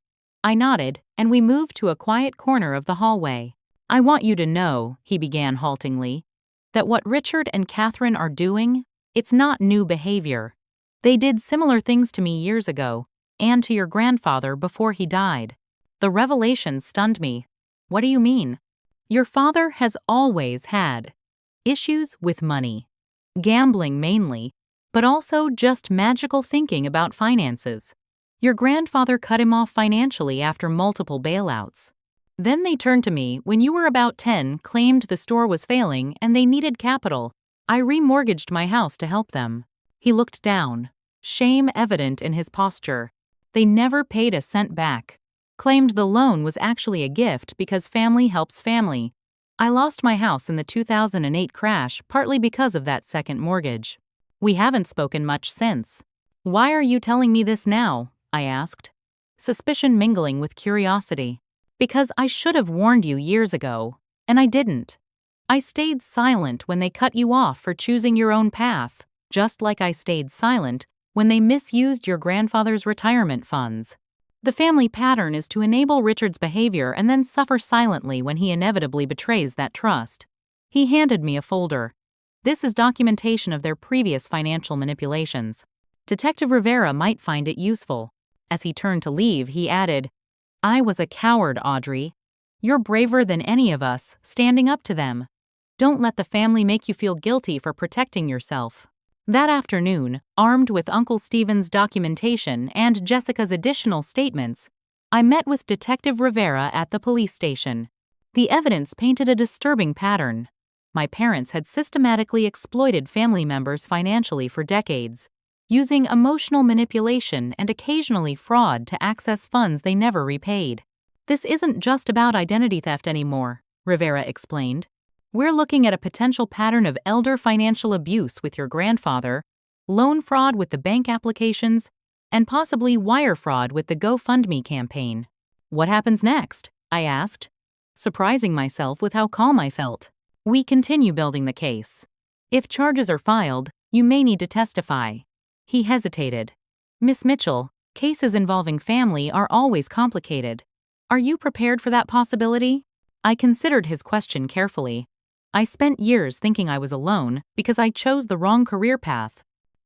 I nodded, and we moved to a quiet corner of the hallway. "I want you to know," he began haltingly, "that what Richard and Catherine are doing, it's not new behavior. They did similar things to me years ago, and to your grandfather before he died." The revelation stunned me. "What do you mean?" "Your father has always had issues with money. Gambling mainly, but also just magical thinking about finances. Your grandfather cut him off financially after multiple bailouts. Then they turned to me when you were about 10, claimed the store was failing and they needed capital. I remortgaged my house to help them." He looked down, shame evident in his posture. "They never paid a cent back. Claimed the loan was actually a gift because family helps family. I lost my house in the 2008 crash partly because of that second mortgage. We haven't spoken much since. Why are you telling me this now? I asked, suspicion mingling with curiosity. Because I should have warned you years ago, and I didn't. I stayed silent when they cut you off for choosing your own path, just like I stayed silent when they misused your grandfather's retirement funds. The family pattern is to enable Richard's behavior and then suffer silently when he inevitably betrays that trust. He handed me a folder. This is documentation of their previous financial manipulations. Detective Rivera might find it useful. As he turned to leave, he added, I was a coward, Audrey. You're braver than any of us, standing up to them. Don't let the family make you feel guilty for protecting yourself. That afternoon, armed with Uncle Stephen's documentation and Jessica's additional statements, I met with Detective Rivera at the police station. The evidence painted a disturbing pattern. My parents had systematically exploited family members financially for decades, using emotional manipulation and occasionally fraud to access funds they never repaid. This isn't just about identity theft anymore, Rivera explained. We're looking at a potential pattern of elder financial abuse with your grandfather, loan fraud with the bank applications, and possibly wire fraud with the GoFundMe campaign. What happens next? I asked, surprising myself with how calm I felt. We continue building the case. If charges are filed, you may need to testify. He hesitated. Miss Mitchell, cases involving family are always complicated. Are you prepared for that possibility? I considered his question carefully. I spent years thinking I was alone because I chose the wrong career path.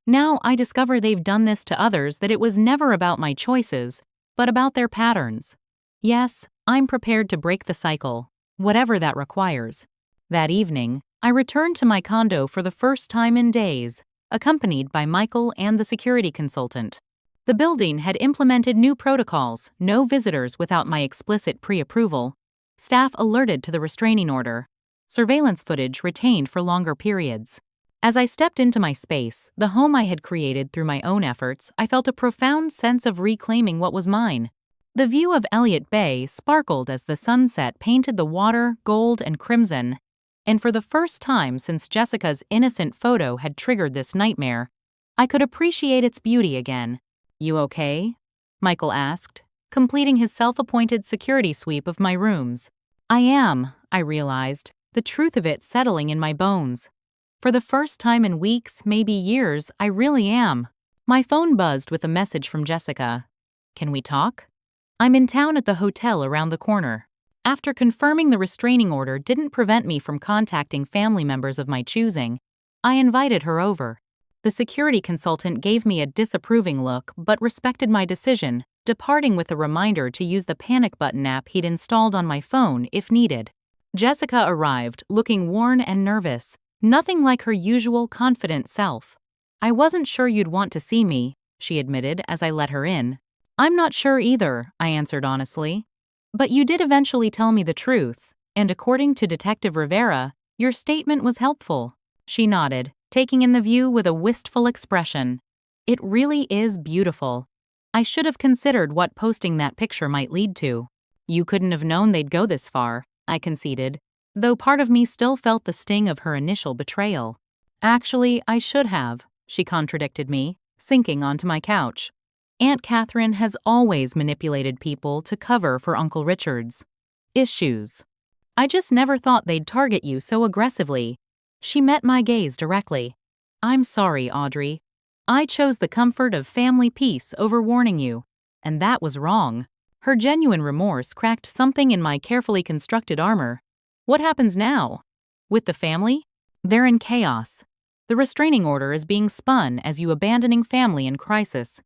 Now I discover they've done this to others, that it was never about my choices, but about their patterns. Yes, I'm prepared to break the cycle, whatever that requires. That evening, I returned to my condo for the first time in days, accompanied by Michael and the security consultant. The building had implemented new protocols, no visitors without my explicit pre-approval, staff alerted to the restraining order, surveillance footage retained for longer periods. As I stepped into my space, the home I had created through my own efforts, I felt a profound sense of reclaiming what was mine. The view of Elliott Bay sparkled as the sunset painted the water gold and crimson, and for the first time since Jessica's innocent photo had triggered this nightmare, I could appreciate its beauty again. You okay? Michael asked, completing his self-appointed security sweep of my rooms. I am, I realized, the truth of it settling in my bones. For the first time in weeks, maybe years, I really am. My phone buzzed with a message from Jessica. Can we talk? I'm in town at the hotel around the corner. After confirming the restraining order didn't prevent me from contacting family members of my choosing, I invited her over. The security consultant gave me a disapproving look but respected my decision, departing with a reminder to use the panic button app he'd installed on my phone if needed. Jessica arrived, looking worn and nervous, nothing like her usual confident self. I wasn't sure you'd want to see me, she admitted as I let her in. I'm not sure either, I answered honestly. But you did eventually tell me the truth, and according to Detective Rivera, your statement was helpful. She nodded, taking in the view with a wistful expression. It really is beautiful. I should have considered what posting that picture might lead to. You couldn't have known they'd go this far, I conceded, though part of me still felt the sting of her initial betrayal. Actually, I should have, she contradicted me, sinking onto my couch. Aunt Catherine has always manipulated people to cover for Uncle Richard's issues. I just never thought they'd target you so aggressively. She met my gaze directly. I'm sorry, Audrey. I chose the comfort of family peace over warning you, and that was wrong. Her genuine remorse cracked something in my carefully constructed armor. What happens now? With the family? They're in chaos. The restraining order is being spun as you abandoning family in crisis.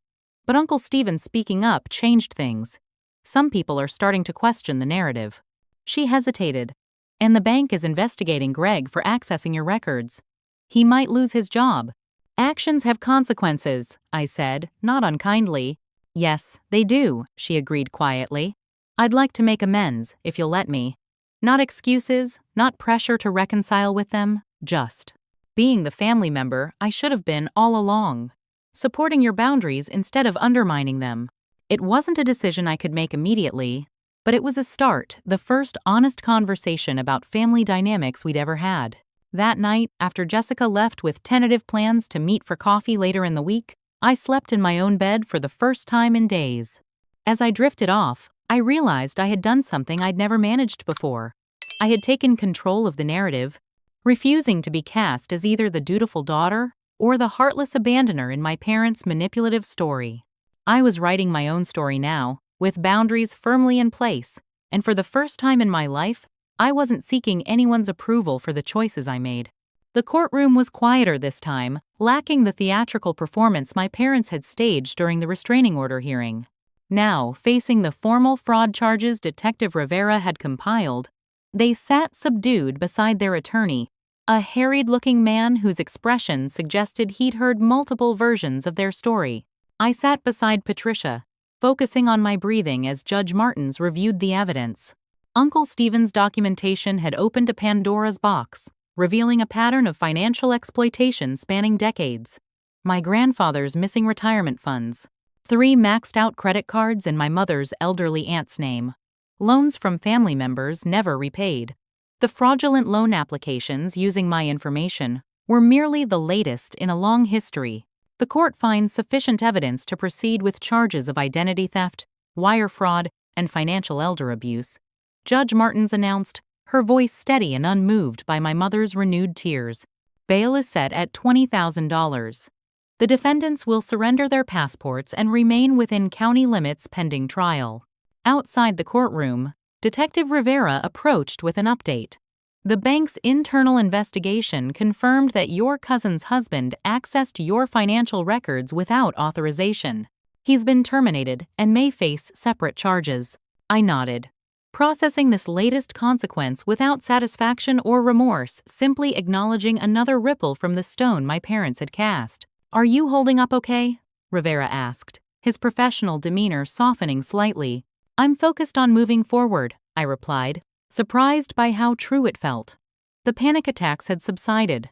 But Uncle Stephen speaking up changed things. Some people are starting to question the narrative. She hesitated. And the bank is investigating Greg for accessing your records. He might lose his job. Actions have consequences, I said, not unkindly. Yes, they do, she agreed quietly. I'd like to make amends, if you'll let me. Not excuses, not pressure to reconcile with them, just being the family member I should have been all along. Supporting your boundaries instead of undermining them. It wasn't a decision I could make immediately. But it was a start, the first honest conversation about family dynamics we'd ever had. That night, after Jessica left with tentative plans to meet for coffee later in the week, I slept in my own bed for the first time in days. As I drifted off, I realized I had done something I'd never managed before. I had taken control of the narrative, refusing to be cast as either the dutiful daughter or the heartless abandoner in my parents' manipulative story. I was writing my own story now, with boundaries firmly in place, and for the first time in my life, I wasn't seeking anyone's approval for the choices I made. The courtroom was quieter this time, lacking the theatrical performance my parents had staged during the restraining order hearing. Now, facing the formal fraud charges Detective Rivera had compiled, they sat subdued beside their attorney, a harried-looking man whose expression suggested he'd heard multiple versions of their story. I sat beside Patricia, focusing on my breathing as Judge Martins reviewed the evidence. Uncle Stephen's documentation had opened a Pandora's box, revealing a pattern of financial exploitation spanning decades. My grandfather's missing retirement funds, 3 maxed-out credit cards in my mother's elderly aunt's name, loans from family members never repaid. The fraudulent loan applications using my information were merely the latest in a long history. The court finds sufficient evidence to proceed with charges of identity theft, wire fraud, and financial elder abuse. Judge Martins announced, her voice steady and unmoved by my mother's renewed tears. Bail is set at $20,000. The defendants will surrender their passports and remain within county limits pending trial. Outside the courtroom, Detective Rivera approached with an update. The bank's internal investigation confirmed that your cousin's husband accessed your financial records without authorization. He's been terminated and may face separate charges. I nodded, processing this latest consequence without satisfaction or remorse, simply acknowledging another ripple from the stone my parents had cast. Are you holding up okay? Rivera asked, his professional demeanor softening slightly. I'm focused on moving forward, I replied, surprised by how true it felt. The panic attacks had subsided,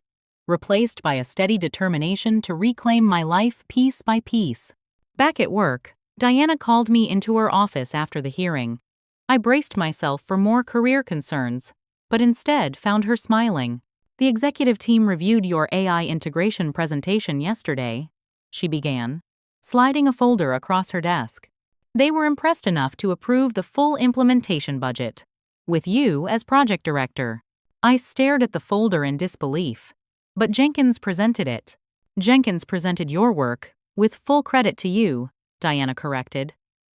replaced by a steady determination to reclaim my life piece by piece. Back at work, Diana called me into her office after the hearing. I braced myself for more career concerns, but instead found her smiling. The executive team reviewed your AI integration presentation yesterday, she began, sliding a folder across her desk. They were impressed enough to approve the full implementation budget, with you as project director. I stared at the folder in disbelief. But Jenkins presented it. Jenkins presented your work, with full credit to you, Diana corrected.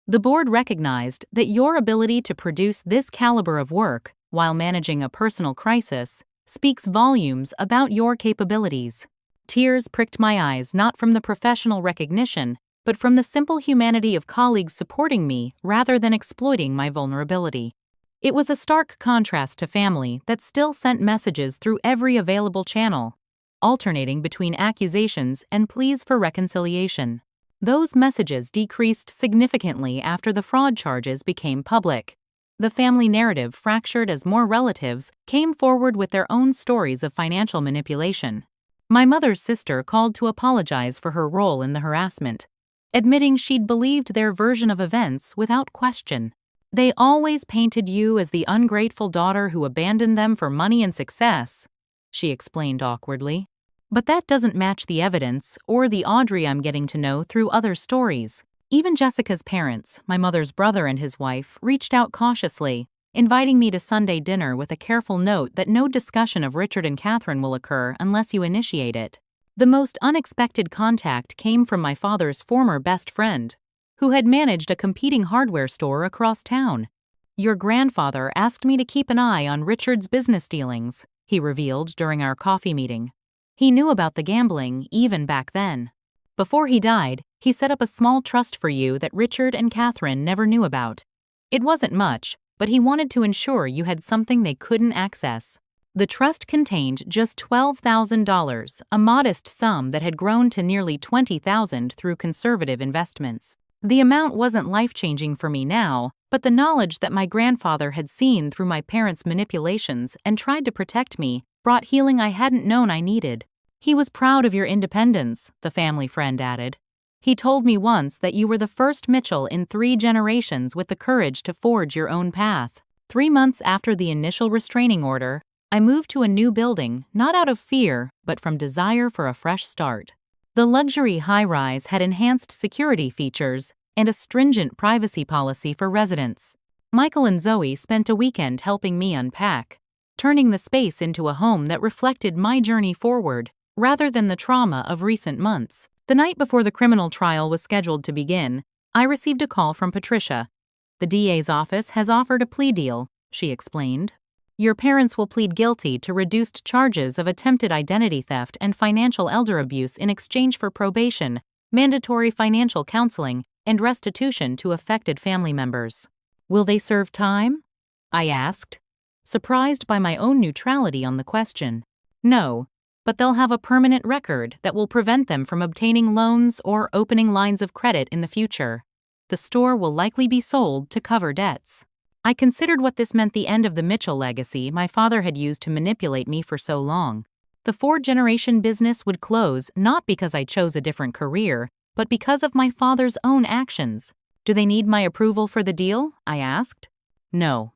The board recognized that your ability to produce this caliber of work while managing a personal crisis speaks volumes about your capabilities. Tears pricked my eyes not from the professional recognition, but from the simple humanity of colleagues supporting me rather than exploiting my vulnerability. It was a stark contrast to family that still sent messages through every available channel, alternating between accusations and pleas for reconciliation. Those messages decreased significantly after the fraud charges became public. The family narrative fractured as more relatives came forward with their own stories of financial manipulation. My mother's sister called to apologize for her role in the harassment, admitting she'd believed their version of events without question. They always painted you as the ungrateful daughter who abandoned them for money and success, she explained awkwardly. But that doesn't match the evidence or the Audrey I'm getting to know through other stories. Even Jessica's parents, my mother's brother and his wife, reached out cautiously, inviting me to Sunday dinner with a careful note that no discussion of Richard and Catherine will occur unless you initiate it. The most unexpected contact came from my father's former best friend, who had managed a competing hardware store across town. Your grandfather asked me to keep an eye on Richard's business dealings, he revealed during our coffee meeting. He knew about the gambling even back then. Before he died, he set up a small trust for you that Richard and Catherine never knew about. It wasn't much, but he wanted to ensure you had something they couldn't access. The trust contained just $12,000, a modest sum that had grown to nearly $20,000 through conservative investments. The amount wasn't life-changing for me now, but the knowledge that my grandfather had seen through my parents' manipulations and tried to protect me brought healing I hadn't known I needed. He was proud of your independence, the family friend added. He told me once that you were the first Mitchell in 3 generations with the courage to forge your own path. 3 months after the initial restraining order, I moved to a new building, not out of fear, but from desire for a fresh start. The luxury high-rise had enhanced security features and a stringent privacy policy for residents. Michael and Zoe spent a weekend helping me unpack, turning the space into a home that reflected my journey forward, rather than the trauma of recent months. The night before the criminal trial was scheduled to begin, I received a call from Patricia. "The DA's office has offered a plea deal," she explained. "Your parents will plead guilty to reduced charges of attempted identity theft and financial elder abuse in exchange for probation, mandatory financial counseling, and restitution to affected family members." "Will they serve time?" I asked, surprised by my own neutrality on the question. "No, but they'll have a permanent record that will prevent them from obtaining loans or opening lines of credit in the future. The store will likely be sold to cover debts." I considered what this meant: the end of the Mitchell legacy my father had used to manipulate me for so long. The 4-generation business would close not because I chose a different career, but because of my father's own actions. "Do they need my approval for the deal?" I asked. "No.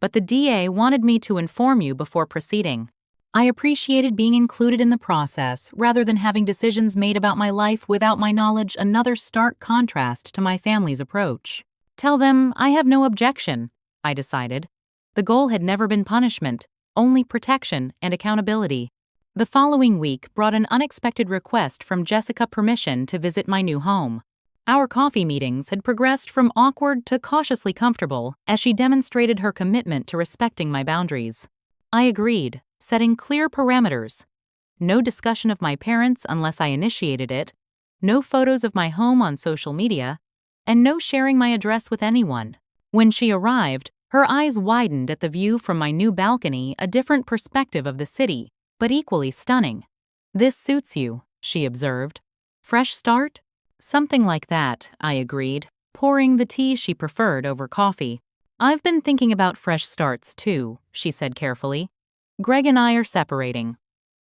But the DA wanted me to inform you before proceeding. I appreciated being included in the process rather than having decisions made about my life without my knowledge, another stark contrast to my family's approach. Tell them I have no objection," I decided. The goal had never been punishment, only protection and accountability. The following week brought an unexpected request from Jessica: permission to visit my new home. Our coffee meetings had progressed from awkward to cautiously comfortable as she demonstrated her commitment to respecting my boundaries. I agreed, setting clear parameters. No discussion of my parents unless I initiated it, no photos of my home on social media, and no sharing my address with anyone. When she arrived, her eyes widened at the view from my new balcony, a different perspective of the city, but equally stunning. "This suits you," she observed. "Fresh start?" "Something like that," I agreed, pouring the tea she preferred over coffee. "I've been thinking about fresh starts too," she said carefully. "Greg and I are separating."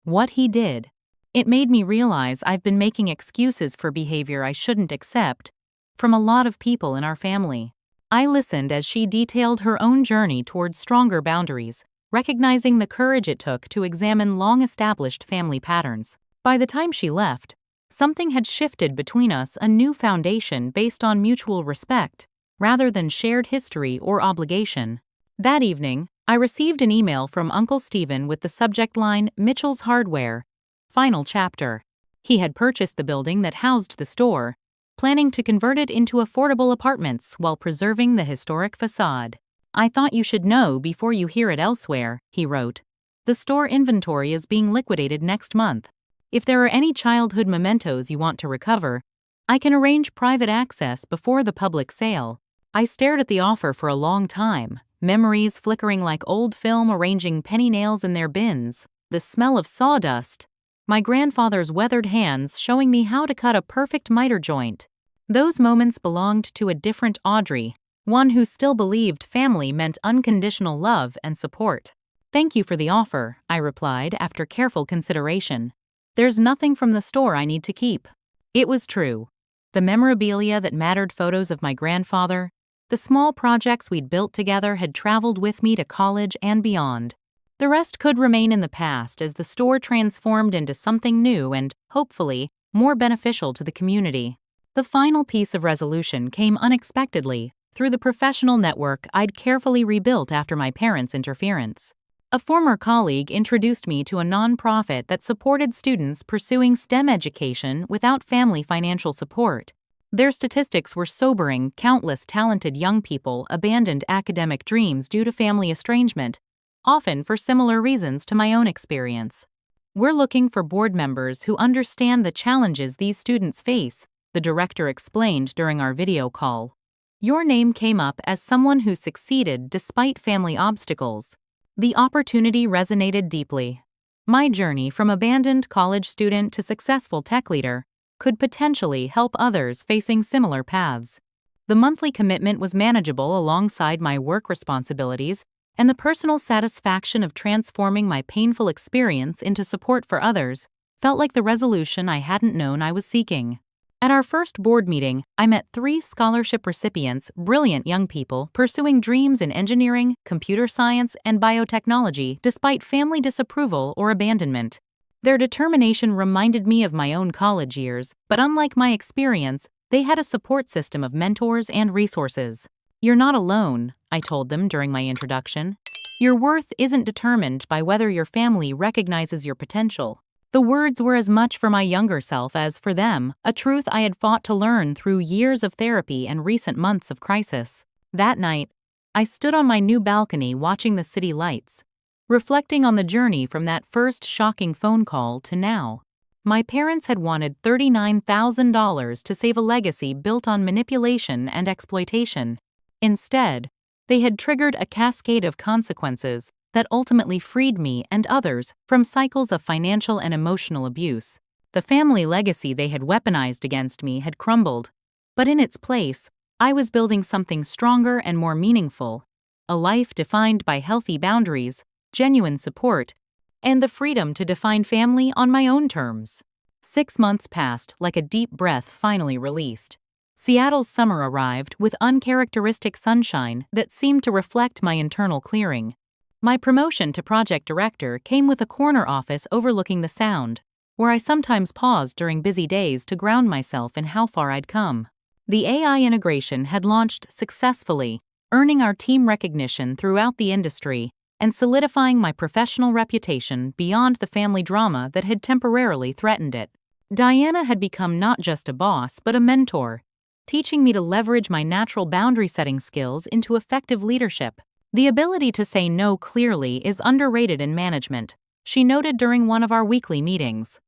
What he did. It made me realize I've been making excuses for behavior I shouldn't accept from a lot of people in our family. I listened as she detailed her own journey toward stronger boundaries, recognizing the courage it took to examine long-established family patterns. By the time she left, something had shifted between us, a new foundation based on mutual respect, rather than shared history or obligation. That evening, I received an email from Uncle Stephen with the subject line, "Mitchell's Hardware. Final chapter." He had purchased the building that housed the store, planning to convert it into affordable apartments while preserving the historic facade. "I thought you should know before you hear it elsewhere," he wrote. "The store inventory is being liquidated next month. If there are any childhood mementos you want to recover, I can arrange private access before the public sale." I stared at the offer for a long time, memories flickering like old film, arranging penny nails in their bins, the smell of sawdust, my grandfather's weathered hands showing me how to cut a perfect miter joint. Those moments belonged to a different Audrey, one who still believed family meant unconditional love and support. "Thank you for the offer," I replied after careful consideration. "There's nothing from the store I need to keep." It was true. The memorabilia that mattered, photos of my grandfather, the small projects we'd built together, had traveled with me to college and beyond. The rest could remain in the past as the store transformed into something new and, hopefully, more beneficial to the community. The final piece of resolution came unexpectedly, through the professional network I'd carefully rebuilt after my parents' interference. A former colleague introduced me to a nonprofit that supported students pursuing STEM education without family financial support. Their statistics were sobering: countless talented young people abandoned academic dreams due to family estrangement, often for similar reasons to my own experience. "We're looking for board members who understand the challenges these students face," the director explained during our video call. "Your name came up as someone who succeeded despite family obstacles." The opportunity resonated deeply. My journey from abandoned college student to successful tech leader could potentially help others facing similar paths. The monthly commitment was manageable alongside my work responsibilities, and the personal satisfaction of transforming my painful experience into support for others felt like the resolution I hadn't known I was seeking. At our first board meeting, I met 3 scholarship recipients, brilliant young people pursuing dreams in engineering, computer science, and biotechnology despite family disapproval or abandonment. Their determination reminded me of my own college years, but unlike my experience, they had a support system of mentors and resources. "You're not alone," I told them during my introduction. "Your worth isn't determined by whether your family recognizes your potential." The words were as much for my younger self as for them, a truth I had fought to learn through years of therapy and recent months of crisis. That night, I stood on my new balcony watching the city lights, reflecting on the journey from that first shocking phone call to now. My parents had wanted $39,000 to save a legacy built on manipulation and exploitation. Instead, they had triggered a cascade of consequences that ultimately freed me and others from cycles of financial and emotional abuse. The family legacy they had weaponized against me had crumbled, but in its place, I was building something stronger and more meaningful, a life defined by healthy boundaries, genuine support, and the freedom to define family on my own terms. 6 months passed like a deep breath finally released. Seattle's summer arrived with uncharacteristic sunshine that seemed to reflect my internal clearing. My promotion to project director came with a corner office overlooking the Sound, where I sometimes paused during busy days to ground myself in how far I'd come. The AI integration had launched successfully, earning our team recognition throughout the industry and solidifying my professional reputation beyond the family drama that had temporarily threatened it. Diana had become not just a boss but a mentor, teaching me to leverage my natural boundary-setting skills into effective leadership. "The ability to say no clearly is underrated in management," she noted during one of our weekly meetings.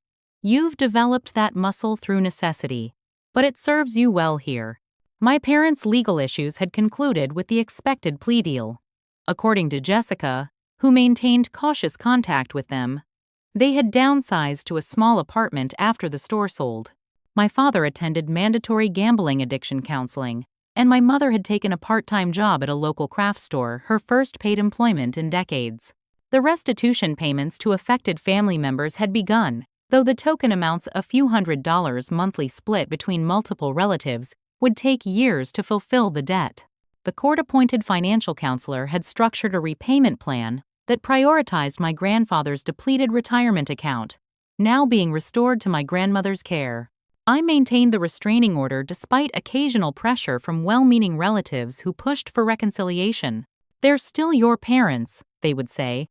"You've developed that muscle through necessity, but it serves you well here." My parents' legal issues had concluded with the expected plea deal. According to Jessica, who maintained cautious contact with them, they had downsized to a small apartment after the store sold. My father attended mandatory gambling addiction counseling, and my mother had taken a part-time job at a local craft store, her first paid employment in decades. The restitution payments to affected family members had begun, though the token amounts, a few $100s monthly split between multiple relatives, would take years to fulfill the debt. The court-appointed financial counselor had structured a repayment plan that prioritized my grandfather's depleted retirement account, now being restored to my grandmother's care. I maintained the restraining order despite occasional pressure from well-meaning relatives who pushed for reconciliation. "They're still your parents," they would say,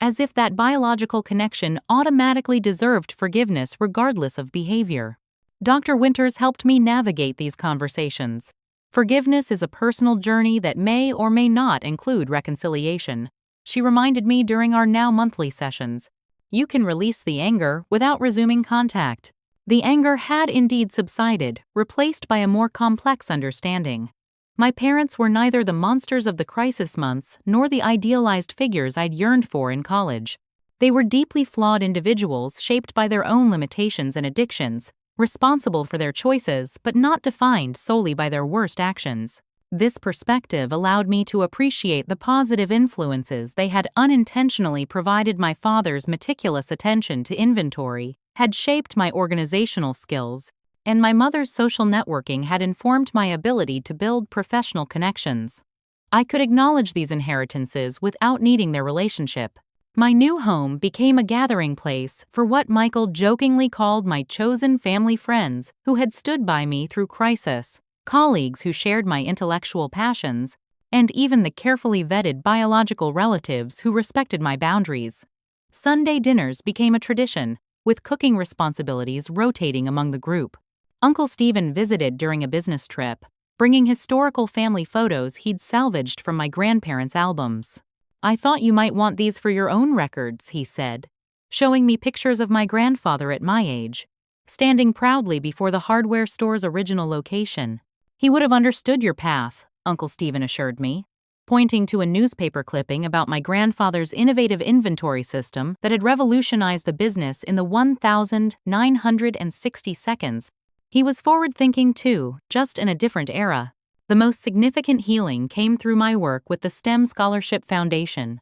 as if that biological connection automatically deserved forgiveness regardless of behavior. Dr. Winters helped me navigate these conversations. Forgiveness is a personal journey that may or may not include reconciliation. She reminded me during our now monthly sessions. You can release the anger without resuming contact. The anger had indeed subsided, replaced by a more complex understanding. My parents were neither the monsters of the crisis months nor the idealized figures I'd yearned for in college. They were deeply flawed individuals shaped by their own limitations and addictions, responsible for their choices but not defined solely by their worst actions. This perspective allowed me to appreciate the positive influences they had unintentionally provided. My father's meticulous attention to inventory had shaped my organizational skills, and my mother's social networking had informed my ability to build professional connections. I could acknowledge these inheritances without needing their relationship. My new home became a gathering place for what Michael jokingly called my chosen family friends who had stood by me through crisis, colleagues who shared my intellectual passions, and even the carefully vetted biological relatives who respected my boundaries. Sunday dinners became a tradition, with cooking responsibilities rotating among the group. Uncle Stephen visited during a business trip, bringing historical family photos he'd salvaged from my grandparents' albums. "I thought you might want these for your own records," he said, showing me pictures of my grandfather at my age, standing proudly before the hardware store's original location. "He would have understood your path," Uncle Stephen assured me, pointing to a newspaper clipping about my grandfather's innovative inventory system that had revolutionized the business in the 1,960 seconds. He was forward-thinking too, just in a different era. The most significant healing came through my work with the STEM Scholarship Foundation.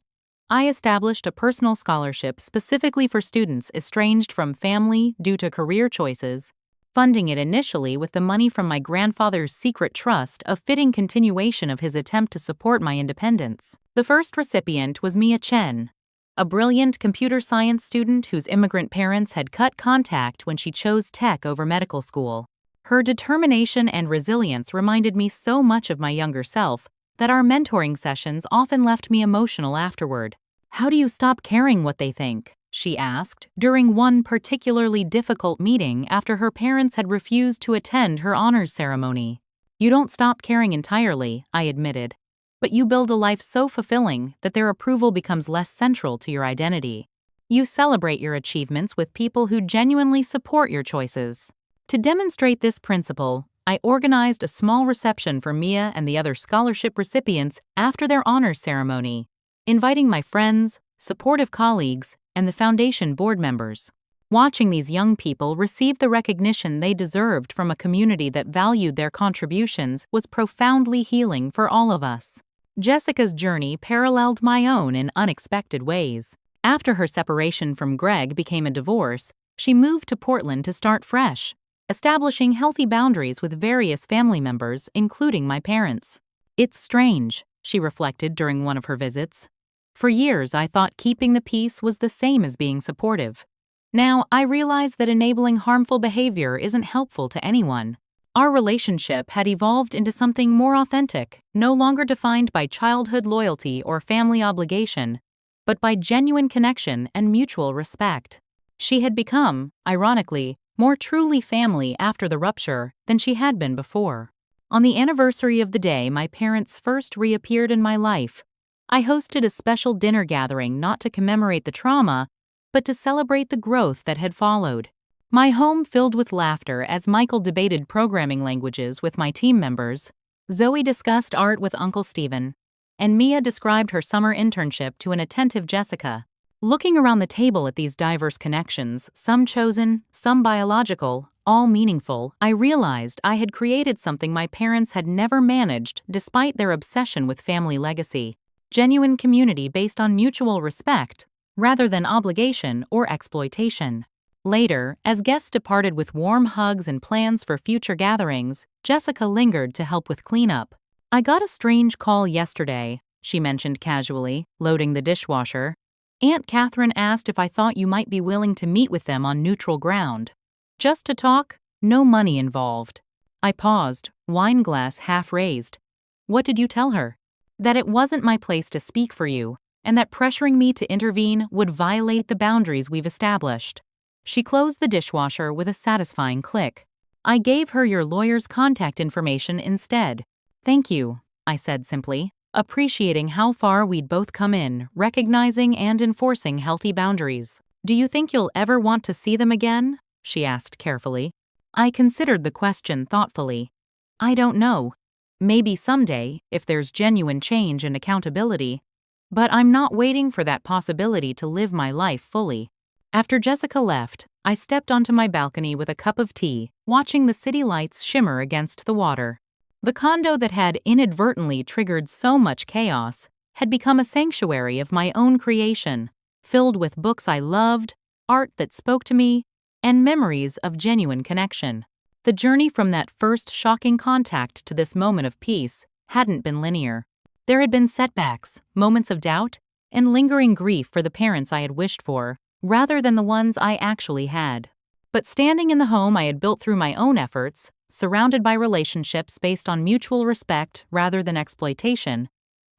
I established a personal scholarship specifically for students estranged from family due to career choices, funding it initially with the money from my grandfather's secret trust, a fitting continuation of his attempt to support my independence. The first recipient was Mia Chen, a brilliant computer science student whose immigrant parents had cut contact when she chose tech over medical school. Her determination and resilience reminded me so much of my younger self that our mentoring sessions often left me emotional afterward. "How do you stop caring what they think?" she asked during one particularly difficult meeting after her parents had refused to attend her honors ceremony. "You don't stop caring entirely," I admitted, "but you build a life so fulfilling that their approval becomes less central to your identity. You celebrate your achievements with people who genuinely support your choices." To demonstrate this principle, I organized a small reception for Mia and the other scholarship recipients after their honors ceremony, inviting my friends, supportive colleagues, and the foundation board members. Watching these young people receive the recognition they deserved from a community that valued their contributions was profoundly healing for all of us. Jessica's journey paralleled my own in unexpected ways. After her separation from Greg became a divorce, she moved to Portland to start fresh, establishing healthy boundaries with various family members, including my parents. "It's strange," she reflected during one of her visits. "For years, I thought keeping the peace was the same as being supportive. Now, I realize that enabling harmful behavior isn't helpful to anyone." Our relationship had evolved into something more authentic, no longer defined by childhood loyalty or family obligation, but by genuine connection and mutual respect. She had become, ironically, more truly family after the rupture than she had been before. On the anniversary of the day my parents first reappeared in my life, I hosted a special dinner gathering not to commemorate the trauma, but to celebrate the growth that had followed. My home filled with laughter as Michael debated programming languages with my team members, Zoe discussed art with Uncle Stephen, and Mia described her summer internship to an attentive Jessica. Looking around the table at these diverse connections, some chosen, some biological, all meaningful, I realized I had created something my parents had never managed despite their obsession with family legacy. Genuine community based on mutual respect, rather than obligation or exploitation. Later, as guests departed with warm hugs and plans for future gatherings, Jessica lingered to help with cleanup. "I got a strange call yesterday," she mentioned casually, loading the dishwasher. "Aunt Catherine asked if I thought you might be willing to meet with them on neutral ground. Just to talk, no money involved." I paused, wine glass half raised. "What did you tell her?" "That it wasn't my place to speak for you, and that pressuring me to intervene would violate the boundaries we've established." She closed the dishwasher with a satisfying click. "I gave her your lawyer's contact information instead." "Thank you," I said simply, appreciating how far we'd both come in, recognizing and enforcing healthy boundaries. "Do you think you'll ever want to see them again?" she asked carefully. I considered the question thoughtfully. "I don't know. Maybe someday, if there's genuine change and accountability. But I'm not waiting for that possibility to live my life fully." After Jessica left, I stepped onto my balcony with a cup of tea, watching the city lights shimmer against the water. The condo that had inadvertently triggered so much chaos had become a sanctuary of my own creation, filled with books I loved, art that spoke to me, and memories of genuine connection. The journey from that first shocking contact to this moment of peace hadn't been linear. There had been setbacks, moments of doubt, and lingering grief for the parents I had wished for, rather than the ones I actually had. But standing in the home I had built through my own efforts, surrounded by relationships based on mutual respect rather than exploitation,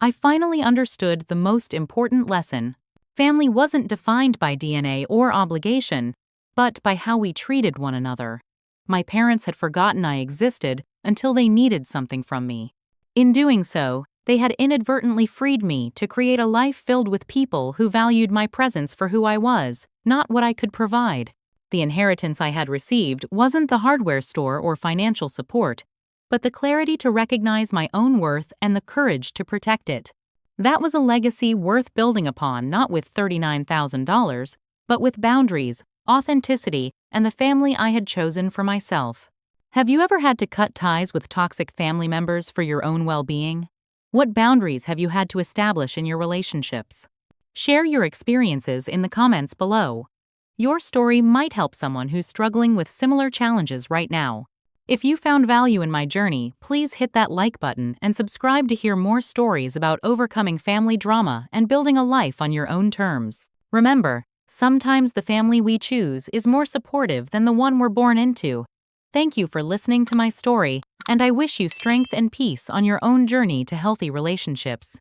I finally understood the most important lesson. Family wasn't defined by DNA or obligation, but by how we treated one another. My parents had forgotten I existed until they needed something from me. In doing so, they had inadvertently freed me to create a life filled with people who valued my presence for who I was, not what I could provide. The inheritance I had received wasn't the hardware store or financial support, but the clarity to recognize my own worth and the courage to protect it. That was a legacy worth building upon, not with $39,000, but with boundaries, authenticity, and the family I had chosen for myself. Have you ever had to cut ties with toxic family members for your own well-being? What boundaries have you had to establish in your relationships? Share your experiences in the comments below. Your story might help someone who's struggling with similar challenges right now. If you found value in my journey, please hit that like button and subscribe to hear more stories about overcoming family drama and building a life on your own terms. Remember, sometimes the family we choose is more supportive than the one we're born into. Thank you for listening to my story, and I wish you strength and peace on your own journey to healthy relationships.